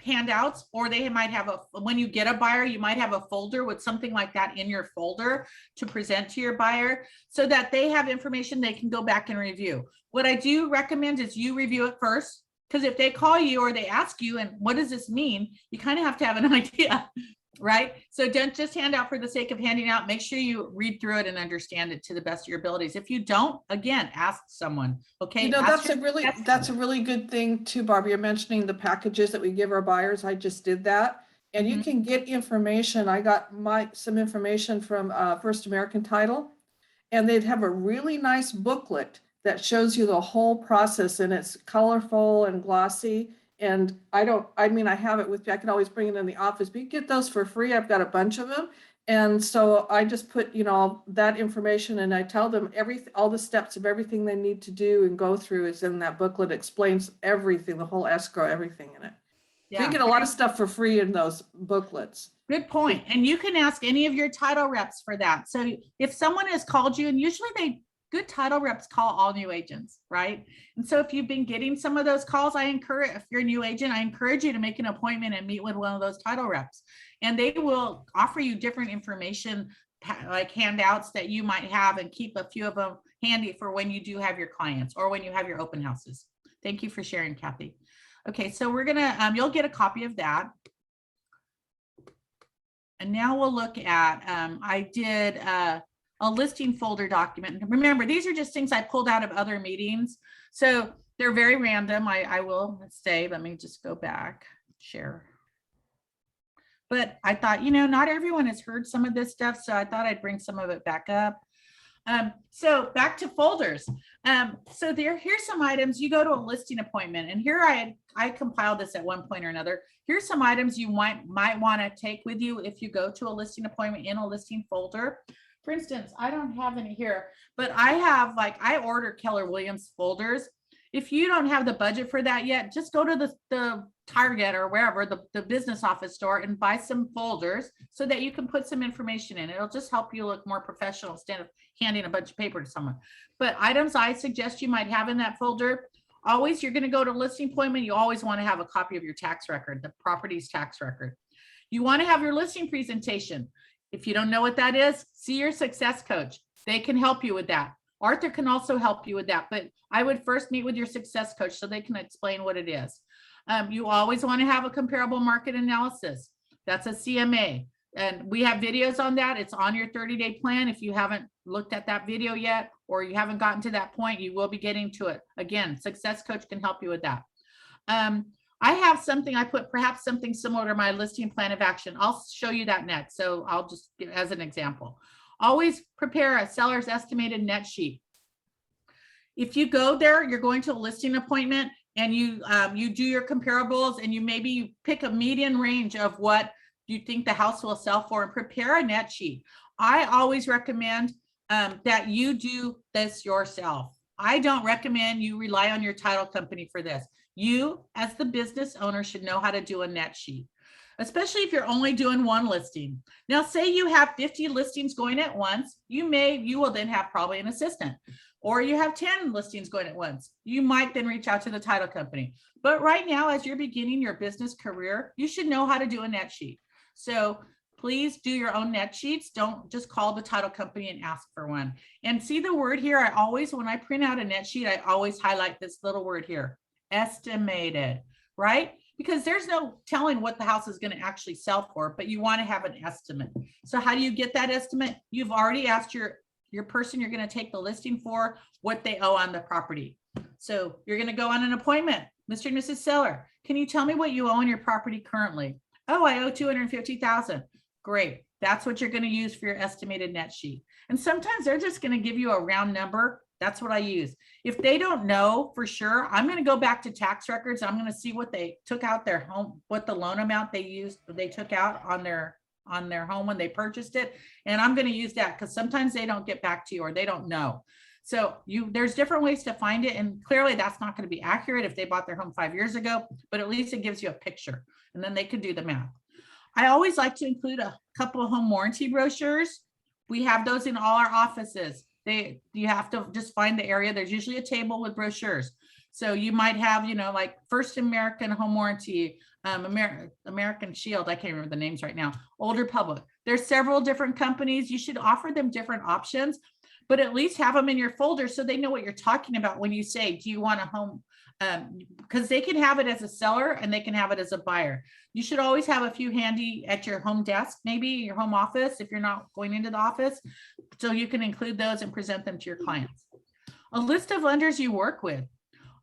handouts, or they might have when you get a buyer, you might have a folder with something like that in your folder to present to your buyer so that they have information they can go back and review. What I do recommend is you review it first, because if they call you or they ask you, and what does this mean? You kind of have to have an idea, right? So don't just hand out for the sake of handing out. Make sure you read through it and understand it to the best of your abilities. If you don't, again, ask someone. Okay. You know, that's a really good thing too, Barbara. You're mentioning the packages that we give our buyers. I just did that. And you can get information. I got some information from First American Title, and they'd have a really nice booklet that shows you the whole process, and it's colorful and glossy. And I have it with me. I can always bring it in the office, but you get those for free. I've got a bunch of them. And so I just put, that information, and I tell them all the steps of everything they need to do and go through is in that booklet. It explains everything, the whole escrow, everything in it. Yeah. So you get a lot of stuff for free in those booklets. Good point. And you can ask any of your title reps for that. So if someone has called you, and usually good title reps call all new agents, right? And so if you've been getting some of those calls, if you're a new agent, I encourage you to make an appointment and meet with one of those title reps. And they will offer you different information, like handouts that you might have, and keep a few of them handy for when you do have your clients or when you have your open houses. Thank you for sharing, Kathy. Okay, so we're gonna, you'll get a copy of that. And now we'll look at, I did a listing folder document. And remember, these are just things I pulled out of other meetings. So they're very random. I will say, let me just go back, share. But I thought, not everyone has heard some of this stuff, so I thought I'd bring some of it back up. So back to folders. So here's some items. You go to a listing appointment, and here I compiled this at one point or another. Here's some items you might want to take with you if you go to a listing appointment in a listing folder. For instance, I don't have any here, but I have, I order Keller Williams folders. If you don't have the budget for that yet, just go to the Target or wherever, the business office store, and buy some folders so that you can put some information in. It'll just help you look more professional instead of handing a bunch of paper to someone. But items I suggest you might have in that folder, always, you're going to go to a listing appointment, you always want to have a copy of your tax record, the property's tax record. You want to have your listing presentation. If you don't know what that is, see your success coach. They can help you with that. Arthur can also help you with that, but I would first meet with your success coach so they can explain what it is. You always want to have a comparable market analysis. That's a CMA. And we have videos on that. It's on your 30-day plan. If you haven't looked at that video yet, or you haven't gotten to that point, you will be getting to it. Again, success coach can help you with that. I have something, I put perhaps something similar to my listing plan of action. I'll show you that next. So I'll just give as an example. Always prepare a seller's estimated net sheet. If you go there, you're going to a listing appointment, and you do your comparables, and you pick a median range of what you think the house will sell for, and prepare a net sheet. I always recommend that you do this yourself. I don't recommend you rely on your title company for this. You, as the business owner, should know how to do a net sheet, especially if you're only doing one listing. Now, say you have 50 listings going at once, you will then have probably an assistant, or you have 10 listings going at once. You might then reach out to the title company. But right now, as you're beginning your business career, you should know how to do a net sheet. So please do your own net sheets. Don't just call the title company and ask for one. And see the word here, when I print out a net sheet, I always highlight this little word here, estimated, right? Because there's no telling what the house is going to actually sell for, but you want to have an estimate. So how do you get that estimate? You've already asked your person you're going to take the listing for what they owe on the property. So you're going to go on an appointment. Mr. and Mrs. Seller, can you tell me what you owe on your property currently? Oh, I owe $250,000. Great. That's what you're going to use for your estimated net sheet. And sometimes they're just going to give you a round number. That's what I use. If they don't know for sure, I'm going to go back to tax records. I'm going to see what they took out their home, what the loan amount they took out on their home when they purchased it. And I'm going to use that because sometimes they don't get back to you or they don't know. So there's different ways to find it. And clearly that's not going to be accurate if they bought their home 5 years ago, but at least it gives you a picture and then they could do the math. I always like to include a couple of home warranty brochures. We have those in all our offices. You have to just find the area. There's usually a table with brochures. So you might have, you know, like First American Home Warranty, American Shield, I can't remember the names right now, Old Republic. There's several different companies. You should offer them different options, but at least have them in your folder so they know what you're talking about when you say, do you want a home? Because they can have it as a seller and they can have it as a buyer. You should always have a few handy at your home desk, maybe your home office, if you're not going into the office, so you can include those and present them to your clients. A list of lenders you work with.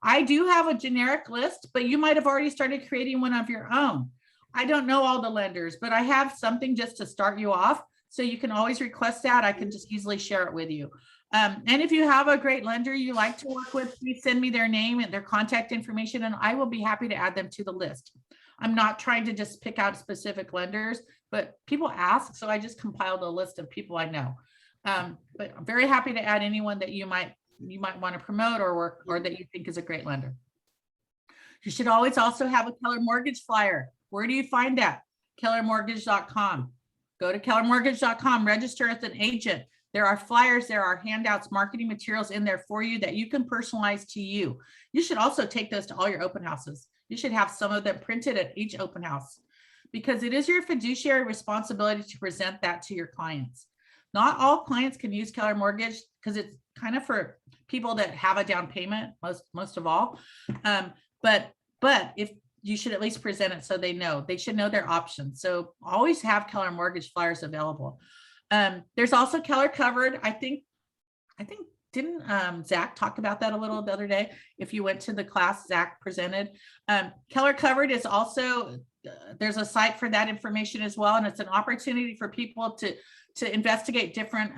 I do have a generic list, but you might have already started creating one of your own. I don't know all the lenders, but I have something just to start you off. So you can always request that. I can just easily share it with you. And if you have a great lender you like to work with, please send me their name and their contact information, and I will be happy to add them to the list. I'm not trying to just pick out specific lenders, but people ask, so I just compiled a list of people I know. But I'm very happy to add anyone that you might want to promote or work, or that you think is a great lender. You should always also have a Keller Mortgage flyer. Where do you find that? KellerMortgage.com. Go to KellerMortgage.com, register as an agent. There are flyers, there are handouts, marketing materials in there for you that you can personalize to you. You should also take those to all your open houses. You should have some of them printed at each open house, because it is your fiduciary responsibility to present that to your clients. Not all clients can use Keller Mortgage because it's kind of for people that have a down payment, most of all. But if you should at least present it so they know, they should know their options. So always have Keller Mortgage flyers available. There's also Keller Covered. I think didn't Zach talk about that a little the other day? If you went to the class Zach presented, Keller Covered is also, there's a site for that information as well. And it's an opportunity for people to investigate different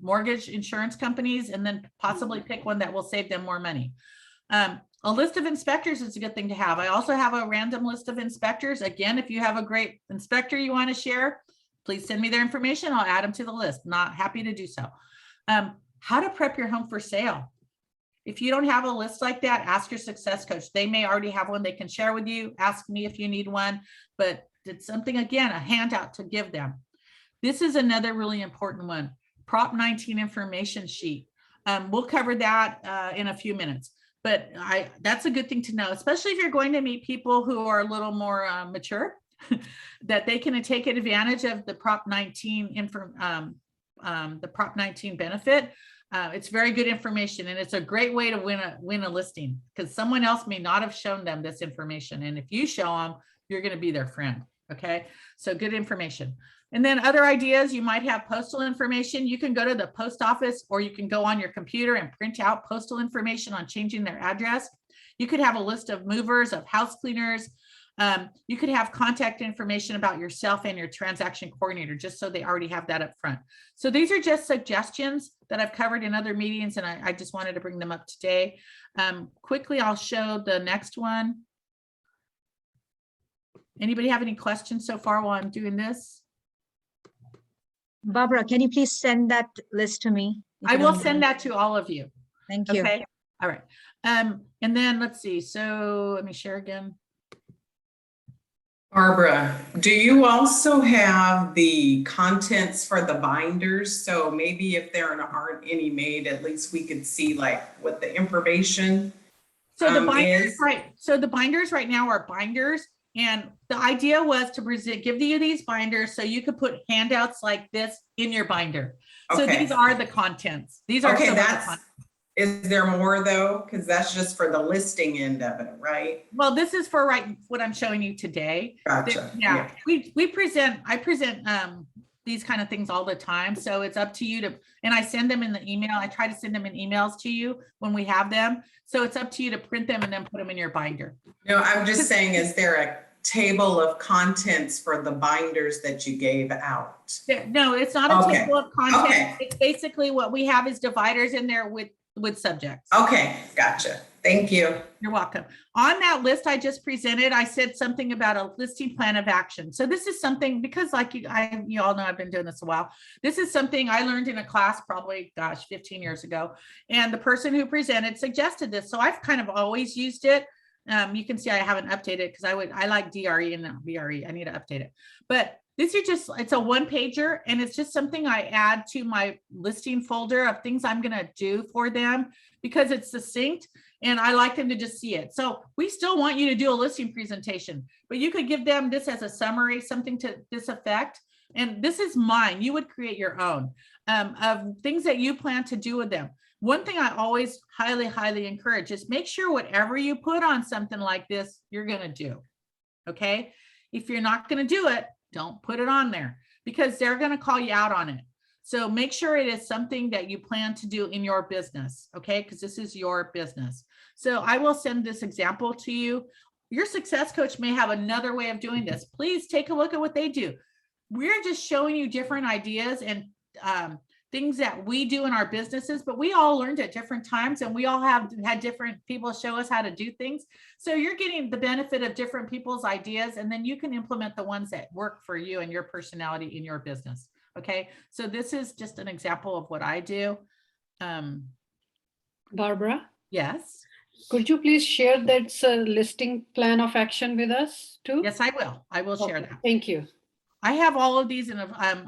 mortgage insurance companies and then possibly pick one that will save them more money. A list of inspectors is a good thing to have. I also have a random list of inspectors. Again, if you have a great inspector you want to share, please send me their information. I'll add them to the list. Not happy to do so. How to prep your home for sale. If you don't have a list like that, ask your success coach. They may already have one they can share with you. Ask me if you need one, but it's something, again, a handout to give them. This is another really important one. Prop 19 information sheet. We'll cover that in a few minutes, but that's a good thing to know, especially if you're going to meet people who are a little more mature, that they can take advantage of the Prop 19 the Prop 19 benefit. It's very good information, and it's a great way to win a listing, because someone else may not have shown them this information, and if you show them, you're going to be their friend. Okay, so good information. And then other ideas, you might have postal information. You can go to the post office, or you can go on your computer and print out postal information on changing their address. You could have a list of movers, of house cleaners. You could have contact information about yourself and your transaction coordinator, just so they already have that up front. So these are just suggestions that I've covered in other meetings, and I just wanted to bring them up today. Quickly, I'll show the next one. Anybody have any questions so far while I'm doing this? Barbara, can you please send that list to me? I will send that to all of you. Thank you. Okay. All right. And then let's see. So let me share again. Barbara, do you also have the contents for the binders? So maybe if there aren't any made, at least we could see like what the information So the binders, is. right? So the binders right now are binders, and the idea was to give you these binders so you could put handouts like this in your binder. So Okay. these are the contents. These are Okay, some of the that's, contents. is there more though? Because that's just for the listing end of it, right? Well, this is for what I'm showing you today. Gotcha. Yeah. I present these kind of things all the time. So it's up to you to, and I send them in the email. I try to send them in emails to you when we have them. So it's up to you to print them and then put them in your binder. No, I'm just saying, is there a table of contents for the binders that you gave out? No, it's not a Okay. table of content. Okay. It's basically what we have is dividers in there with subjects. Okay, gotcha. Thank you. You're welcome. On that list I just presented, I said something about a listing plan of action. So this is something, because like you all know, I've been doing this a while. This is something I learned in a class probably, 15 years ago. And the person who presented suggested this. So I've kind of always used it. You can see I haven't updated because I like DRE and not BRE. I need to update it. But this is just, it's a one pager, and it's just something I add to my listing folder of things I'm going to do for them, because it's succinct And I like them to just see it. So we still want you to do a listing presentation, but you could give them this as a summary, something to this effect. And this is mine. You would create your own of things that you plan to do with them. One thing I always highly, highly encourage is make sure whatever you put on something like this, you're going to do. Okay. If you're not going to do it, don't put it on there because they're going to call you out on it. So make sure it is something that you plan to do in your business. Okay. Because this is your business. So I will send this example to you. Your success coach may have another way of doing this. Please take a look at what they do. We're just showing you different ideas and things that we do in our businesses, but we all learned at different times and we all have had different people show us how to do things. So you're getting the benefit of different people's ideas, and then you can implement the ones that work for you and your personality in your business. Okay. So this is just an example of what I do. Barbara? Yes. Could you please share that listing plan of action with us too? Yes, I will. I will share that. Thank you. I have all of these, and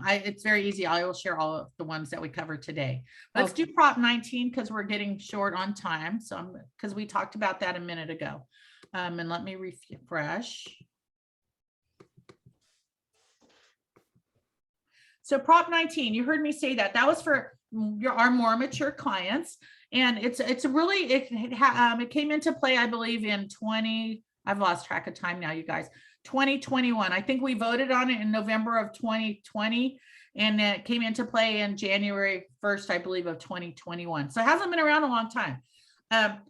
it's very easy. I will share all of the ones that we covered today. Let's do Prop 19 because we're getting short on time. So because we talked about that a minute ago. And let me refresh. So Prop 19, you heard me say that. That was for our more mature clients. And it's really, it came into play, I believe, in I've lost track of time now, you guys. 2021. I think we voted on it in November of 2020, and it came into play in January 1st, I believe, of 2021. So it hasn't been around a long time.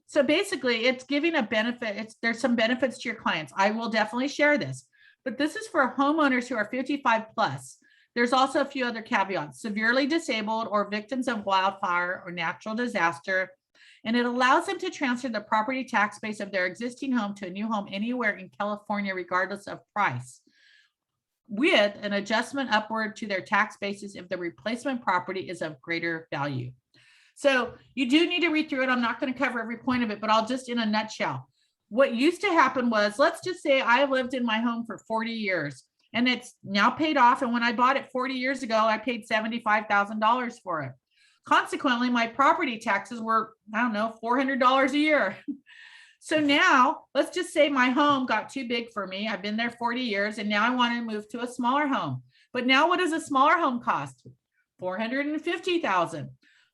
So basically, it's giving a benefit. There's some benefits to your clients. I will definitely share this, but this is for homeowners who are 55 plus. There's also a few other caveats: severely disabled or victims of wildfire or natural disaster. And it allows them to transfer the property tax base of their existing home to a new home anywhere in California, regardless of price, with an adjustment upward to their tax basis if the replacement property is of greater value. So you do need to read through it. I'm not going to cover every point of it, but I'll just in a nutshell. What used to happen was, let's just say I lived in my home for 40 years and it's now paid off. And when I bought it 40 years ago, I paid $75,000 for it. Consequently, my property taxes were, I don't know, $400 a year. So now let's just say my home got too big for me. I've been there 40 years and now I want to move to a smaller home. But now what does a smaller home cost? $450,000.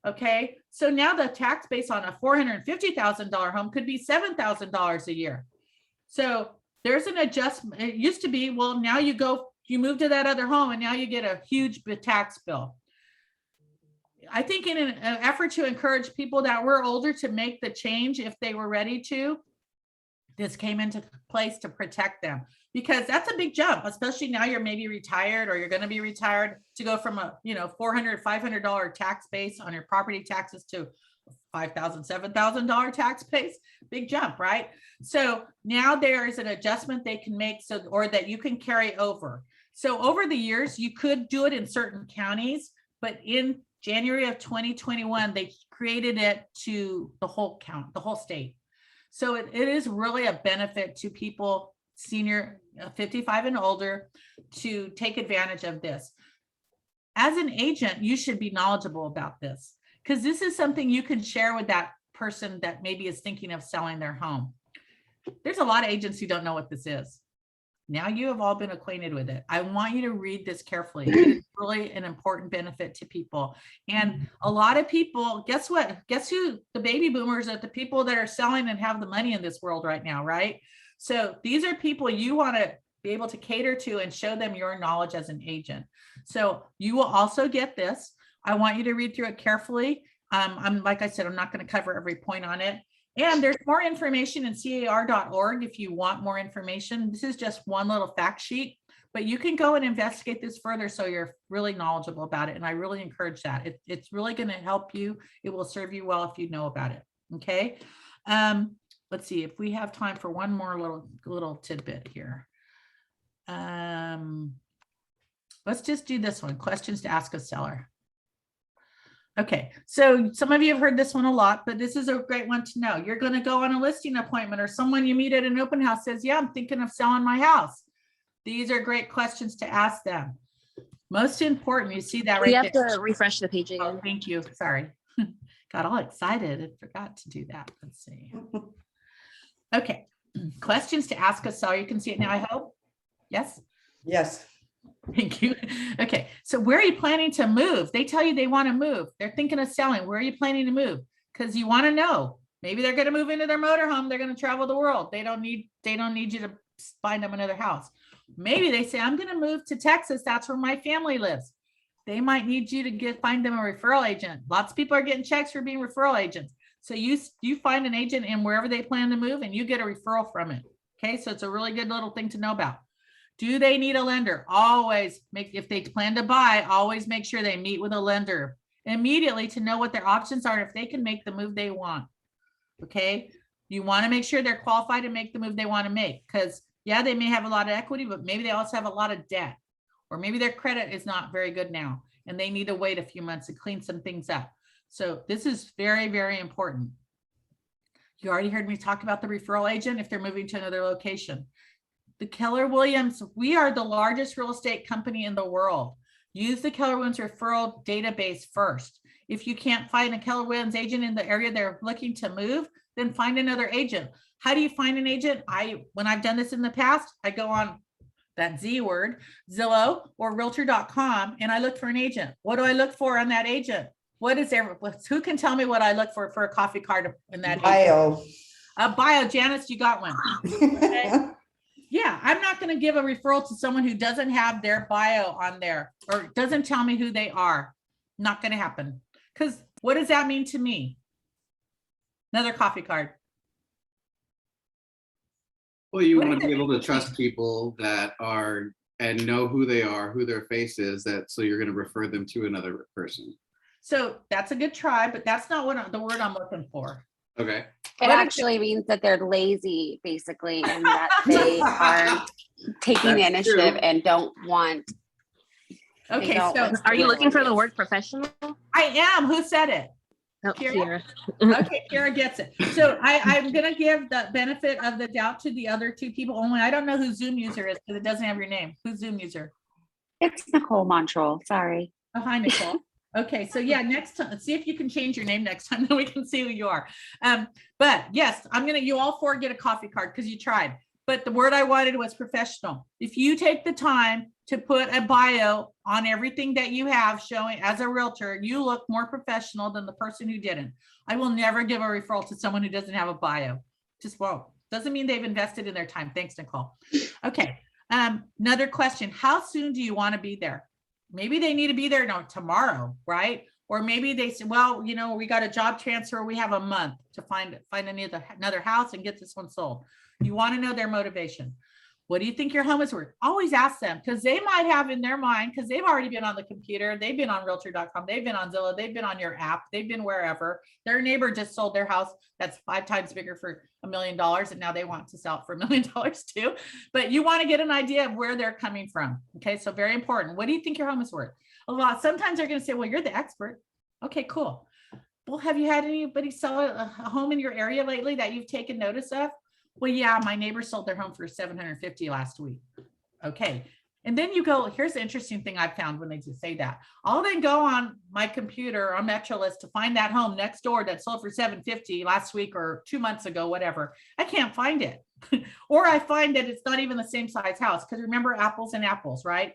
Okay. So now the tax base on a $450,000 home could be $7,000 a year. So there's an adjustment. It used to be, well, now you move to that other home and now you get a huge tax bill. I think in an effort to encourage people that were older to make the change if they were ready to, this came into place to protect them, because that's a big jump, especially now you're maybe retired or you're going to be retired, to go from a $400, $500 tax base on your property taxes to $5,000, $7,000 tax base. Big jump, right? So now there is an adjustment they can make, or that you can carry over. So over the years, you could do it in certain counties, but in January of 2021, they created it to the whole state. So it is really a benefit to people, senior 55 and older, to take advantage of this. As an agent, you should be knowledgeable about this, because this is something you can share with that person that maybe is thinking of selling their home. There's a lot of agents who don't know what this is. Now you have all been acquainted with it. I want you to read this carefully. It is really an important benefit to people. And a lot of people, guess what? Guess who? The baby boomers are the people that are selling and have the money in this world right now, right? So these are people you want to be able to cater to and show them your knowledge as an agent. So you will also get this. I want you to read through it carefully. Like I said, I'm not going to cover every point on it. And there's more information in car.org if you want more information. This is just one little fact sheet, but you can go and investigate this further so you're really knowledgeable about it. And I really encourage that. It's really going to help you. It will serve you well if you know about it. Okay. Let's see if we have time for one more little tidbit here. Let's just do this one. Questions to ask a seller. Okay, so some of you have heard this one a lot, but this is a great one to know. You're going to go on a listing appointment, or someone you meet at an open house says, yeah, I'm thinking of selling my house. These are great questions to ask them. Most important, you see that right there. We have to refresh the page again. Oh, thank you. Sorry. Got all excited and forgot to do that. Let's see. Okay, questions to ask us. So you can see it now, I hope. Yes? Yes. Thank you. Okay, so where are you planning to move? They tell you they want to move. They're thinking of selling. Where are you planning to move? Because you want to know. Maybe they're going to move into their motorhome. They're going to travel the world. They don't need you to find them another house. Maybe they say, I'm going to move to Texas. That's where my family lives. They might need you to find them a referral agent. Lots of people are getting checks for being referral agents. So you find an agent in wherever they plan to move and you get a referral from it. Okay, so it's a really good little thing to know about. Do they need a lender? Always if they plan to buy, always make sure they meet with a lender immediately to know what their options are, if they can make the move they want. Okay, you want to make sure they're qualified to make the move they want to make, because yeah, they may have a lot of equity, but maybe they also have a lot of debt, or maybe their credit is not very good now and they need to wait a few months to clean some things up. So this is very, very important. You already heard me talk about the referral agent if they're moving to another location. The Keller Williams, we are the largest real estate company in the world. Use the Keller Williams referral database first. If you can't find a Keller Williams agent in the area they're looking to move, then find another agent. How do you find an agent? When I've done this in the past, I go on that Z word, Zillow or realtor.com, and I look for an agent. What do I look for on that agent? Who can tell me what I look for a coffee card in that Bio. agent? A bio. Janice, you got one. Okay. Yeah, I'm not going to give a referral to someone who doesn't have their bio on there or doesn't tell me who they are. Not going to happen. Because what does that mean to me? Another coffee card. Well, you want to be able to trust people that are and know who they are, who their face is, so you're going to refer them to another person. So that's a good try, but that's not the word I'm looking for. Okay. It actually means that they're lazy, basically, and that they are taking the initiative and don't want. Okay, so are you looking for the word professional? I am. Who said it? Oh, Kira. Okay, Kira gets it. So I'm going to give the benefit of the doubt to the other two people only. I don't know who Zoom user is because it doesn't have your name. Who's Zoom user? It's Nicole Montrol. Sorry. Oh, hi, Nicole. Okay, so yeah, next time, see if you can change your name next time, then we can see who you are. But yes, you all four get a coffee card because you tried. But the word I wanted was professional. If you take the time to put a bio on everything that you have showing as a realtor, you look more professional than the person who didn't. I will never give a referral to someone who doesn't have a bio. Just won't. Doesn't mean they've invested in their time. Thanks, Nicole. Okay, another question. How soon do you want to be there? Maybe they need to be there tomorrow, right? Or maybe they say, well, we got a job transfer. We have a month to find another house and get this one sold. You want to know their motivation. What do you think your home is worth? Always ask them, because they might have in their mind, because they've already been on the computer. They've been on realtor.com. They've been on Zillow. They've been on your app. They've been wherever. Their neighbor just sold their house that's 5 times bigger for $1 million. And now they want to sell it for $1 million too. But you want to get an idea of where they're coming from. Okay, so very important. What do you think your home is worth? A lot. Sometimes they're going to say, well, you're the expert. Okay, cool. Well, have you had anybody sell a home in your area lately that you've taken notice of? Well, yeah, my neighbor sold their home for $750 last week. Okay. And then you go, here's the interesting thing I've found when they just say that. I'll then go on my computer on MetroList to find that home next door that sold for $750 last week or 2 months ago, whatever. I can't find it. Or I find that it's not even the same size house. Because remember, apples and apples, right?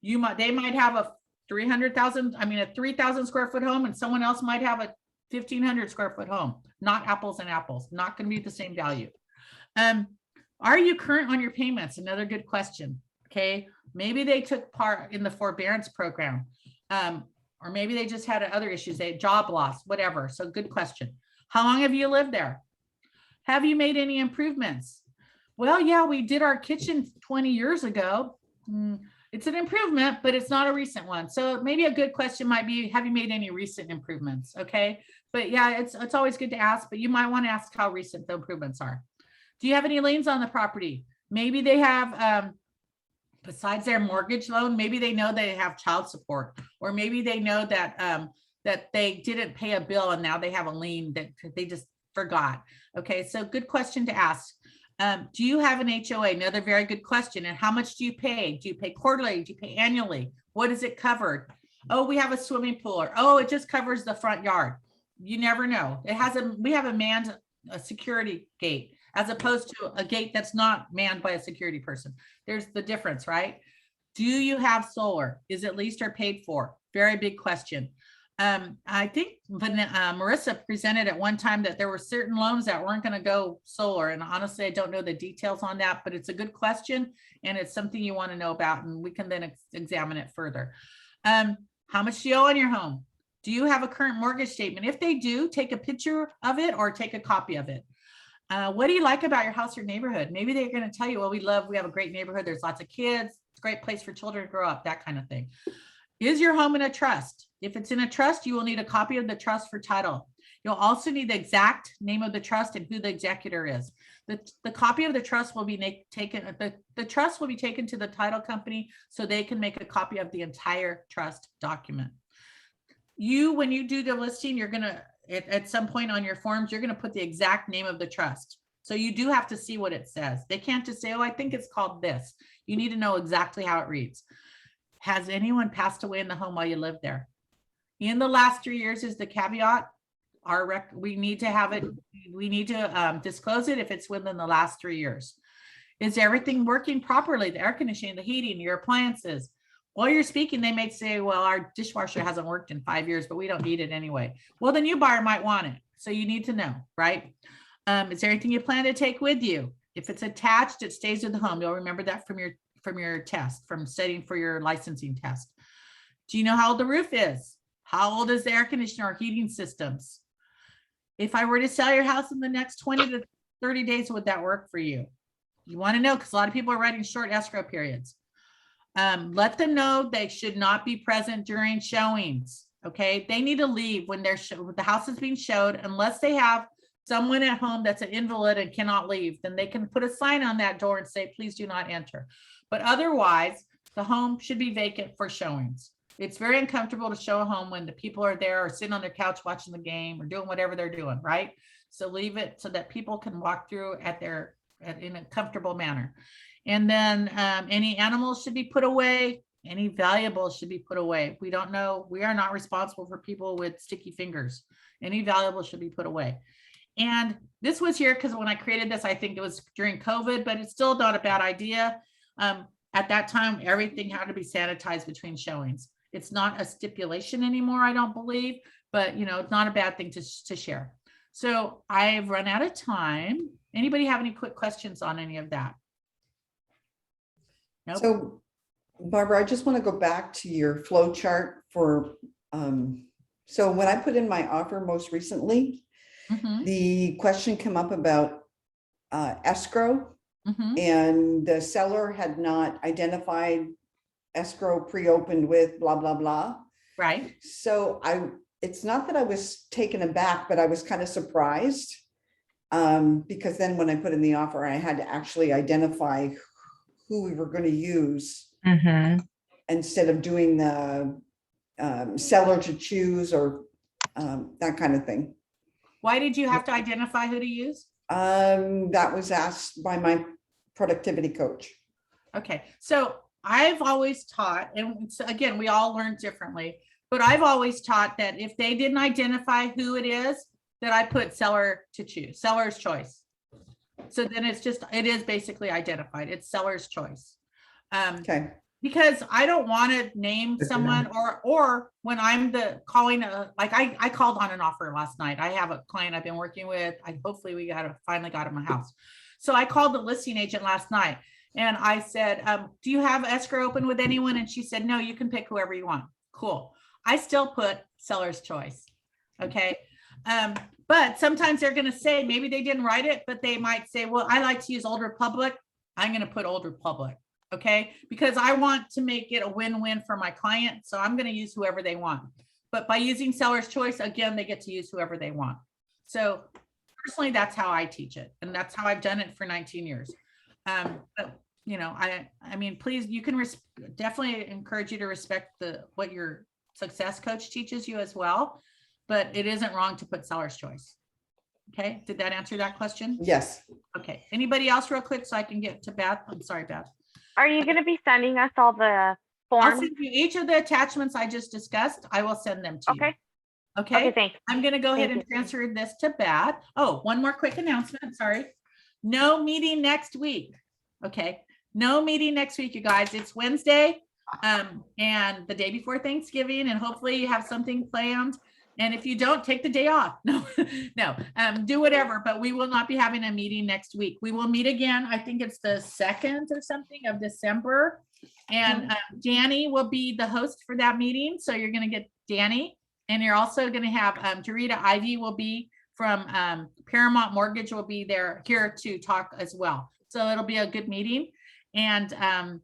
They might have a 3,000 square foot home, and someone else might have a 1,500 square foot home. Not apples and apples. Not going to be the same value. Are you current on your payments? Another good question. Okay. Maybe they took part in the forbearance program, or maybe they just had other issues, they had job loss, whatever. So good question. How long have you lived there? Have you made any improvements? Well, yeah, we did our kitchen 20 years ago. It's an improvement, but it's not a recent one. So maybe a good question might be, have you made any recent improvements? Okay. But yeah, it's always good to ask, but you might want to ask how recent the improvements are. Do you have any liens on the property? Maybe they have, besides their mortgage loan, maybe they know they have child support, or maybe they know that that they didn't pay a bill and now they have a lien that they just forgot. Okay, so good question to ask. Do you have an HOA? Another very good question. And how much do you pay? Do you pay quarterly? Do you pay annually? What is it covered? Oh, we have a swimming pool. Or, oh, it just covers the front yard. You never know. We have a manned security gate as opposed to a gate that's not manned by a security person. There's the difference, right? Do you have solar? Is it leased or paid for? Very big question. I think Marissa presented at one time that there were certain loans that weren't going to go solar. And honestly, I don't know the details on that, but it's a good question. And it's something you want to know about. And we can then examine it further. How much do you owe on your home? Do you have a current mortgage statement? If they do, take a picture of it or take a copy of it. What do you like about your house or neighborhood? Maybe they're going to tell you, well, we have a great neighborhood. There's lots of kids. It's a great place for children to grow up, that kind of thing. Is your home in a trust? If it's in a trust, you will need a copy of the trust for title. You'll also need the exact name of the trust and who the executor is. The copy of the trust will be taken, the trust will be taken to the title company so they can make a copy of the entire trust document. When you do the listing, you're gonna, at some point on your forms, you're gonna put the exact name of the trust. So you do have to see what it says. They can't just say, oh, I think it's called this. You need to know exactly how it reads. Has anyone passed away in the home while you lived there? In the last 3 years is the caveat. We need to have it. We need to disclose it if it's within the last 3 years. Is everything working properly? The air conditioning, the heating, your appliances. While you're speaking, they may say, well, our dishwasher hasn't worked in 5 years, but we don't need it anyway. Well, the new buyer might want it. So you need to know, right? Is there anything you plan to take with you? If it's attached, it stays with the home. You'll remember that from your test, from studying for your licensing test. Do you know how old the roof is? How old is the air conditioner or heating systems? If I were to sell your house in the next 20 to 30 days, would that work for you? You want to know, because a lot of people are writing short escrow periods. Let them know they should not be present during showings. Okay, they need to leave when the house is being showed, unless they have someone at home that's an invalid and cannot leave. Then they can put a sign on that door and say, please do not enter. But otherwise, the home should be vacant for showings. It's very uncomfortable to show a home when the people are there or sitting on their couch watching the game or doing whatever they're doing, right? So leave it so that people can walk through in a comfortable manner. And then any animals should be put away. Any valuables should be put away. We don't know. We are not responsible for people with sticky fingers. Any valuables should be put away. And this was here because when I created this, I think it was during COVID, but it's still not a bad idea. At that time, everything had to be sanitized between showings. It's not a stipulation anymore, I don't believe, but it's not a bad thing to share. So I've run out of time. Anybody have any quick questions on any of that? Nope. So Barbara, I just want to go back to your flow chart for, so when I put in my offer most recently, the question came up about escrow, and the seller had not identified escrow pre-opened with blah, blah, blah. Right. So it's not that I was taken aback, but I was kind of surprised because then when I put in the offer, I had to actually identify who we were going to use instead of doing the seller to choose or that kind of thing. Why did you have to identify who to use? That was asked by my productivity coach. Okay, so I've always taught, and again, we all learn differently, but I've always taught that if they didn't identify who it is, that I put seller to choose, seller's choice. So then it is basically identified. It's seller's choice. Okay. Because I don't want to name someone or when I'm I called on an offer last night. I have a client I've been working with. Hopefully we finally got him a house. So I called the listing agent last night and I said, do you have escrow open with anyone? And she said, no, you can pick whoever you want. Cool. I still put seller's choice. Okay. But sometimes they're going to say, maybe they didn't write it, but they might say, well, I like to use Old Republic. I'm going to put Old Republic. Okay. Because I want to make it a win-win for my client. So I'm going to use whoever they want. But by using seller's choice, again, they get to use whoever they want. So personally, that's how I teach it. And that's how I've done it for 19 years. But I mean, please, you can definitely encourage you to respect what your success coach teaches you as well. But it isn't wrong to put seller's choice. Okay. Did that answer that question? Yes. Okay. Anybody else real quick so I can get to Beth? I'm sorry, Beth. Are you going to be sending us all the forms? I'll send you each of the attachments I just discussed. I will send them to you. Okay. Okay. thanks. I'm going to go ahead Thank and transfer this to Beth. Oh, one more quick announcement. Sorry. No meeting next week. Okay. No meeting next week, you guys. It's Wednesday and the day before Thanksgiving, and hopefully you have something planned. And if you don't, take the day off. No, no, do whatever, but we will not be having a meeting next week. We will meet again. I think it's the 2nd or something of December. And Danny will be the host for that meeting. So you're going to get Danny. And you're also going to have Dorita Ivy will be from Paramount Mortgage will be here to talk as well. So it'll be a good meeting. And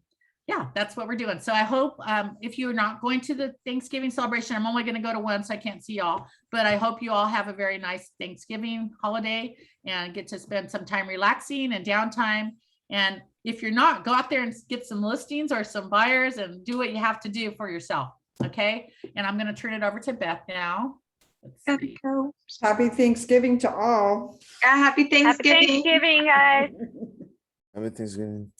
yeah, that's what we're doing. So I hope if you're not going to the Thanksgiving celebration, I'm only going to go to one, so I can't see y'all, but I hope you all have a very nice Thanksgiving holiday and get to spend some time relaxing and downtime. And if you're not, go out there and get some listings or some buyers and do what you have to do for yourself. Okay. And I'm going to turn it over to Beth now. Let's see. Happy Thanksgiving to all. Yeah, happy Thanksgiving. Happy Thanksgiving, guys. Happy Thanksgiving.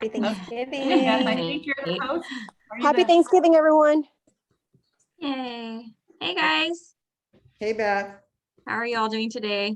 Happy Thanksgiving. Beth, I think you're the host. Are you Happy the- Thanksgiving, everyone. Yay. Hey guys, Hey, Beth. how are y'all doing today?